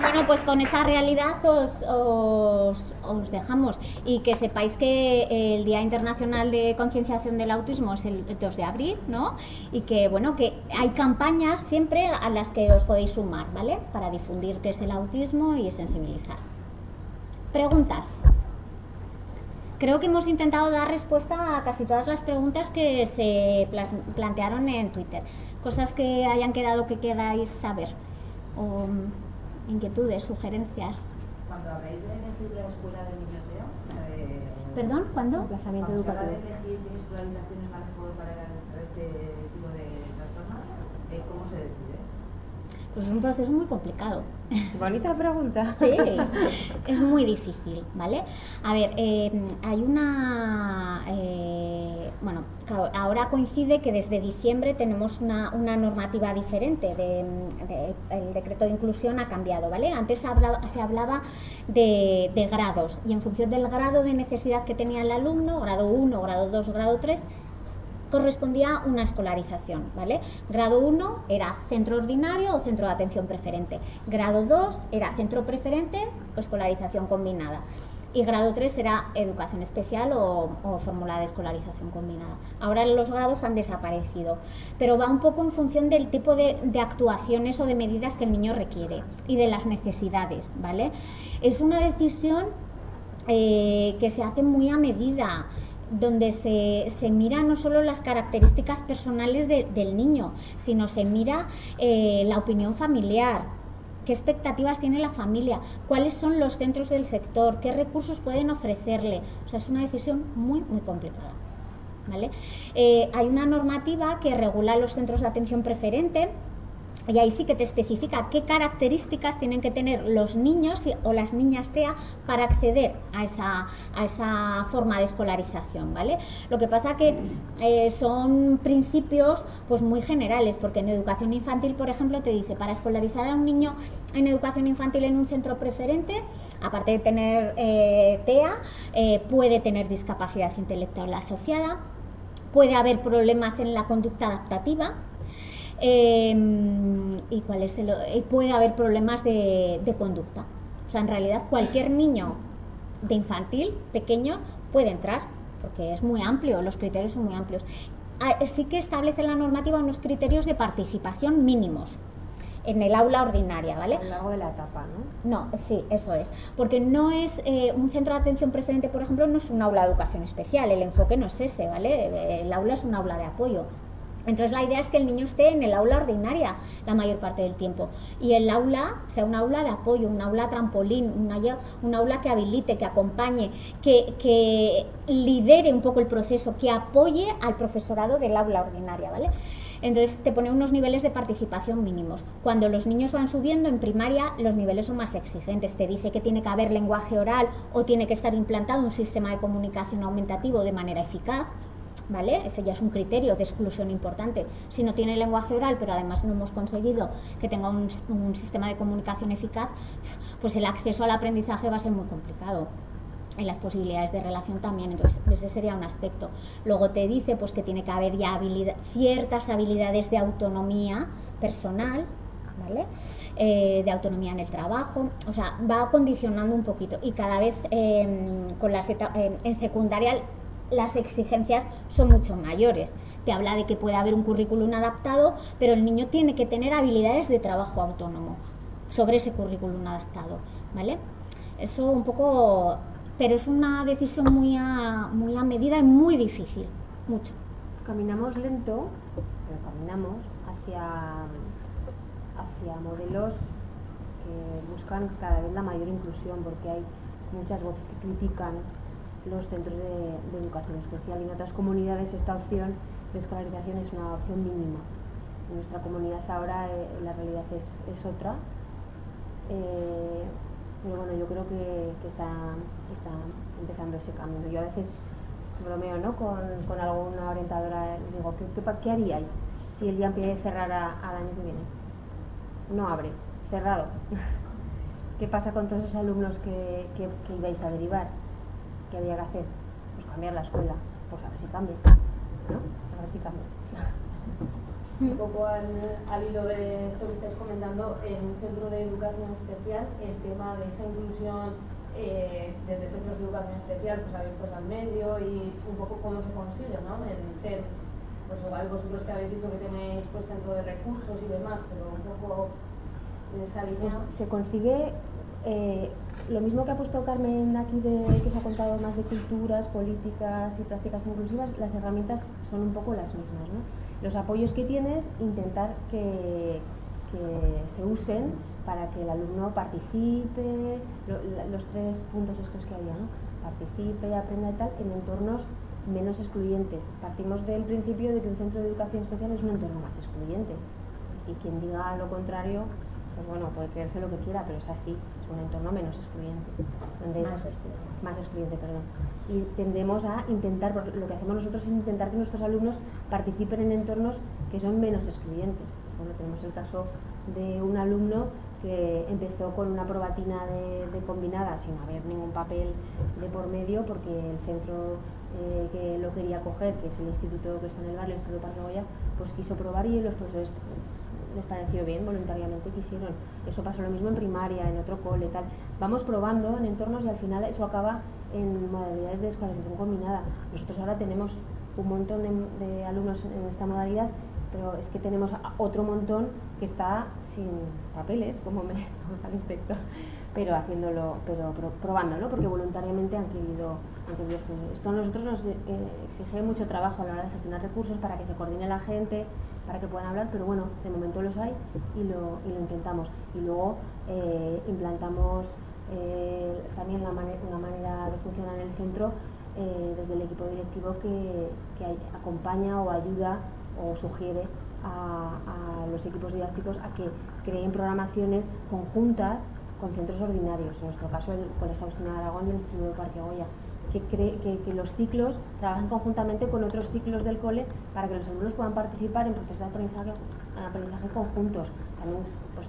Bueno, pues con esa realidad os dejamos, y que sepáis que el Día Internacional de Concienciación del Autismo es el 2 de abril, ¿no? Y que, bueno, que hay campañas siempre a las que os podéis sumar, ¿vale? Para difundir qué es el autismo y sensibilizar. ¿Preguntas? Creo que hemos intentado dar respuesta a casi todas las preguntas que se plantearon en Twitter. Cosas que hayan quedado que queráis saber. O inquietudes, sugerencias. Cuando habláis de elegir la escuela del niño TEA, ¿Perdón? ¿Cuándo? Emplazamiento cuando se educativo. habla de elegir qué escolarización es la mejor para este tipo de trastornos, ¿cómo se decide? Pues es un proceso muy complicado. Bonita pregunta. Sí, es muy difícil, ¿vale? A ver, hay una... bueno, ahora coincide que desde diciembre tenemos una normativa diferente. El decreto de inclusión ha cambiado, ¿vale? Antes se hablaba de grados, y en función del grado de necesidad que tenía el alumno, grado 1, grado 2, grado 3, correspondía una escolarización, ¿vale? Grado 1 era centro ordinario o centro de atención preferente. Grado 2 era centro preferente o escolarización combinada. Y grado 3 era educación especial o fórmula de escolarización combinada. Ahora los grados han desaparecido, pero va un poco en función del tipo de actuaciones o de medidas que el niño requiere y de las necesidades, ¿vale? Es una decisión que se hace muy a medida, donde se mira no solo las características personales del niño, sino se mira la opinión familiar, qué expectativas tiene la familia, cuáles son los centros del sector, qué recursos pueden ofrecerle. O sea, es una decisión muy, muy complicada, ¿vale? Hay una normativa que regula los centros de atención preferente, y ahí sí que te especifica qué características tienen que tener los niños o las niñas TEA para acceder a esa forma de escolarización, ¿vale? Lo que pasa que son principios pues muy generales, porque en educación infantil, por ejemplo, te dice, para escolarizar a un niño en educación infantil en un centro preferente, aparte de tener TEA, puede tener discapacidad intelectual asociada, puede haber problemas en la conducta adaptativa, y puede haber problemas de conducta. O sea, en realidad cualquier niño de infantil pequeño puede entrar, porque es muy amplio, los criterios son muy amplios. Sí que establece la normativa unos criterios de participación mínimos en el aula ordinaria, ¿vale? A lo largo de la etapa, ¿no? No, sí, eso es. Porque no es un centro de atención preferente, por ejemplo, no es un aula de educación especial, el enfoque no es ese, ¿vale? El aula es un aula de apoyo. Entonces la idea es que el niño esté en el aula ordinaria la mayor parte del tiempo, y el aula sea un aula de apoyo, un aula trampolín, un aula que habilite, que acompañe, que lidere un poco el proceso, que apoye al profesorado del aula ordinaria, ¿vale? Entonces te pone unos niveles de participación mínimos. Cuando los niños van subiendo en primaria, los niveles son más exigentes. Te dice que tiene que haber lenguaje oral o tiene que estar implantado un sistema de comunicación aumentativo de manera eficaz, ¿vale? Ese ya es un criterio de exclusión importante. Si no tiene lenguaje oral, pero además no hemos conseguido que tenga un sistema de comunicación eficaz, pues el acceso al aprendizaje va a ser muy complicado. las posibilidades de relación también. Entonces ese sería un aspecto. Luego te dice pues que tiene que haber ya ciertas habilidades de autonomía personal, ¿vale? De autonomía en el trabajo, o sea, va condicionando un poquito, y cada vez con en secundaria las exigencias son mucho mayores. Te habla de que puede haber un currículum adaptado, pero el niño tiene que tener habilidades de trabajo autónomo sobre ese currículum adaptado, ¿vale? Eso un poco, pero es una decisión muy a medida y muy difícil, mucho. Caminamos lento, pero caminamos hacia modelos que buscan cada vez la mayor inclusión, porque hay muchas voces que critican los centros de educación especial, y en otras comunidades esta opción de escolarización es una opción mínima. En nuestra comunidad ahora la realidad es otra, pero bueno, yo creo que está empezando ese camino. Yo a veces bromeo, ¿no?, con alguna orientadora, digo, ¿qué haríais si el Jean-Pierre cerrara al año que viene? No abre, cerrado. ¿Qué pasa con todos esos alumnos que ibais a derivar? ¿Qué había que hacer? Pues cambiar la escuela. Pues a ver si cambia, ¿no? A ver si cambia. Un poco al hilo de esto que estáis comentando, en un centro de educación especial, el tema de esa inclusión desde centros de educación especial, pues abiertos al medio, y un poco cómo se consigue, ¿no? El ser, pues igual vosotros que habéis dicho que tenéis pues centro de recursos y demás, pero un poco en esa línea. Pues se consigue lo mismo que ha puesto Carmen aquí, que se ha contado más de culturas, políticas y prácticas inclusivas. Las herramientas son un poco las mismas, ¿no? Los apoyos que tienes, intentar que se usen para que el alumno participe, los 3 puntos estos que había, ¿no? Participe, aprenda y tal, en entornos menos excluyentes. Partimos del principio de que un centro de educación especial es un entorno más excluyente, y quien diga lo contrario, pues bueno, puede creerse lo que quiera, pero es así, es un entorno menos excluyente, donde más excluyente, perdón. Y tendemos a intentar, lo que hacemos nosotros es intentar que nuestros alumnos participen en entornos que son menos excluyentes. Bueno, tenemos el caso de un alumno que empezó con una probatina de combinada sin haber ningún papel de por medio, porque el centro que lo quería coger, que es el instituto que está en el barrio, el Instituto Parque Goya, pues quiso probar, y los profesores les pareció bien, voluntariamente quisieron. Eso pasó lo mismo en primaria, en otro cole, tal. Vamos probando en entornos y al final eso acaba en modalidades de escolarización combinada. Nosotros ahora tenemos un montón de alumnos en esta modalidad, pero es que tenemos otro montón que está sin papeles, como me al inspector, pero probándolo, porque voluntariamente han querido esto. A nosotros nos exige mucho trabajo a la hora de gestionar recursos para que se coordine la gente, para que puedan hablar, pero bueno, de momento los hay y lo intentamos. Y luego implantamos también una manera de funcionar en el centro desde el equipo directivo que acompaña o ayuda o sugiere a los equipos didácticos a que creen programaciones conjuntas con centros ordinarios, en nuestro caso el Colegio Agustín de Aragón y el Instituto Parque Goya, que los ciclos trabajen conjuntamente con otros ciclos del cole para que los alumnos puedan participar en procesos de aprendizaje conjuntos. También, pues,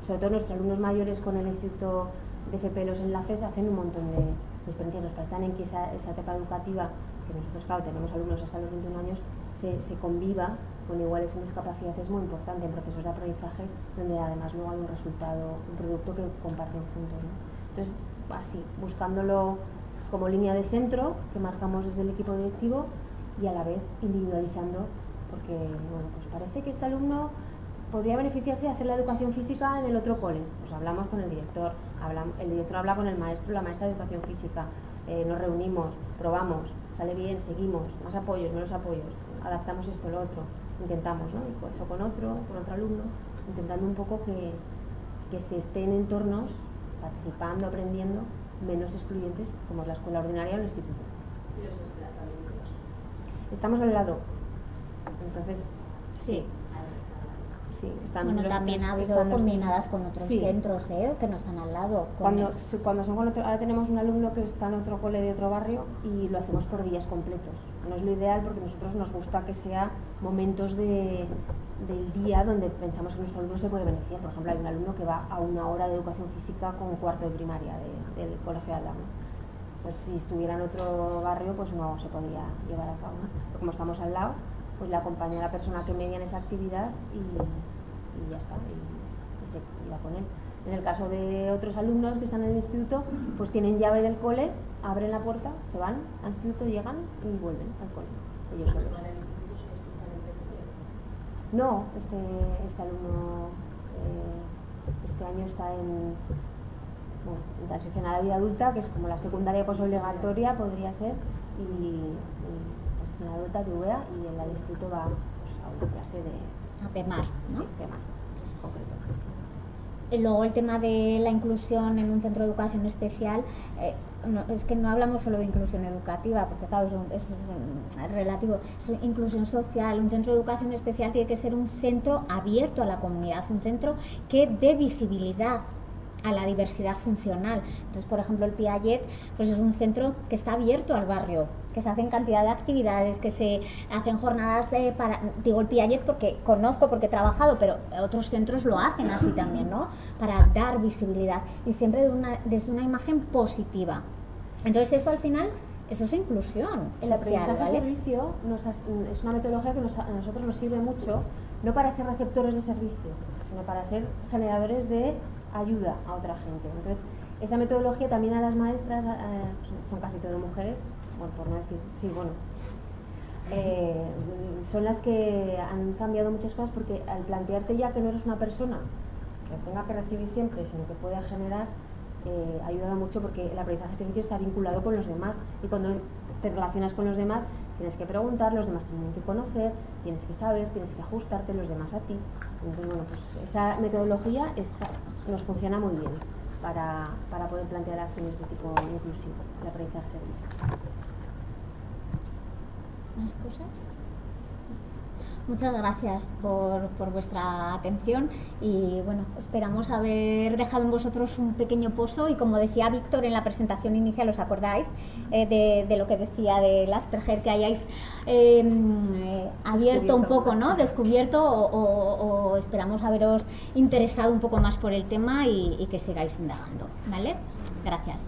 sobre todo nuestros alumnos mayores con el Instituto de FP, los enlaces, hacen un montón de experiencias. Nos parece también que esa etapa educativa, que nosotros, claro, tenemos alumnos hasta los 21 años, se conviva con iguales en discapacidad, es muy importante en procesos de aprendizaje, donde además luego hay un resultado, un producto que comparten juntos, ¿no? Entonces, así, buscándolo como línea de centro que marcamos desde el equipo directivo, y a la vez individualizando, porque bueno, pues parece que este alumno podría beneficiarse de hacer la educación física en el otro cole. Pues hablamos con el director habla con el maestro, la maestra de educación física, nos reunimos, probamos, sale bien, seguimos, más apoyos, menos apoyos, adaptamos esto, lo otro, intentamos, ¿no? Y eso con otro alumno, intentando un poco que se esté en entornos, participando, aprendiendo, menos excluyentes, como es la escuela ordinaria o el instituto. ¿Y los desplazamientos? Estamos al lado, entonces sí. Sí, están bueno, también ha habido combinadas con otros centros que no están al lado. Cuando son con otro, ahora tenemos un alumno que está en otro cole de otro barrio y lo hacemos por días completos. No es lo ideal, porque a nosotros nos gusta que sea momentos del día donde pensamos que nuestro alumno se puede beneficiar. Por ejemplo, hay un alumno que va a 1 hora de educación física con 1/4 de primaria del colegio de Aldama. Pues si estuviera en otro barrio, pues no se podría llevar a cabo, ¿no? Pero como estamos al lado, pues le acompaña a la persona que media en esa actividad y ya está, y se irá con él. En el caso de otros alumnos que están en el instituto, pues tienen llave del cole, abren la puerta, se van al instituto, llegan y vuelven al cole, ellos solos. No, este alumno este año está en transición a la vida adulta, que es como la secundaria posobligatoria, podría ser, y transición a la adulta de UEA, y en el instituto va pues, a una clase de... A PEMAR, ¿no? Sí, PEMAR, en concreto. Luego el tema de la inclusión en un centro de educación especial, es que no hablamos solo de inclusión educativa, porque claro, es relativo, es inclusión social. Un centro de educación especial tiene que ser un centro abierto a la comunidad, un centro que dé visibilidad a la diversidad funcional. Entonces, por ejemplo, el Piaget pues es un centro que está abierto al barrio, que se hacen cantidad de actividades, que se hacen jornadas digo el Piaget porque conozco, porque he trabajado, pero otros centros lo hacen así también, ¿no? Para dar visibilidad y siempre desde una imagen positiva. Entonces eso al final, eso es inclusión. El aprendizaje al servicio es una metodología que a nosotros nos sirve mucho, no para ser receptores de servicio, sino para ser generadores de ayuda a otra gente. Entonces, esa metodología también a las maestras, son casi todas mujeres, bueno, por no decir, sí, bueno, son las que han cambiado muchas cosas, porque al plantearte ya que no eres una persona que tenga que recibir siempre, sino que pueda generar, ha ayudado mucho, porque el aprendizaje de servicio está vinculado con los demás, y cuando te relacionas con los demás tienes que preguntar, los demás tienen que conocer, tienes que saber, tienes que ajustarte los demás a ti. Entonces, bueno, pues esa metodología nos funciona muy bien para poder plantear acciones de tipo inclusivo, el aprendizaje de servicio. ¿Más cosas? Muchas gracias por vuestra atención y bueno, esperamos haber dejado en vosotros un pequeño pozo, y como decía Víctor en la presentación inicial, ¿os acordáis de lo que decía del Asperger? Que hayáis abierto un poco, ¿no? Descubierto o esperamos haberos interesado un poco más por el tema y que sigáis indagando, ¿vale? Gracias.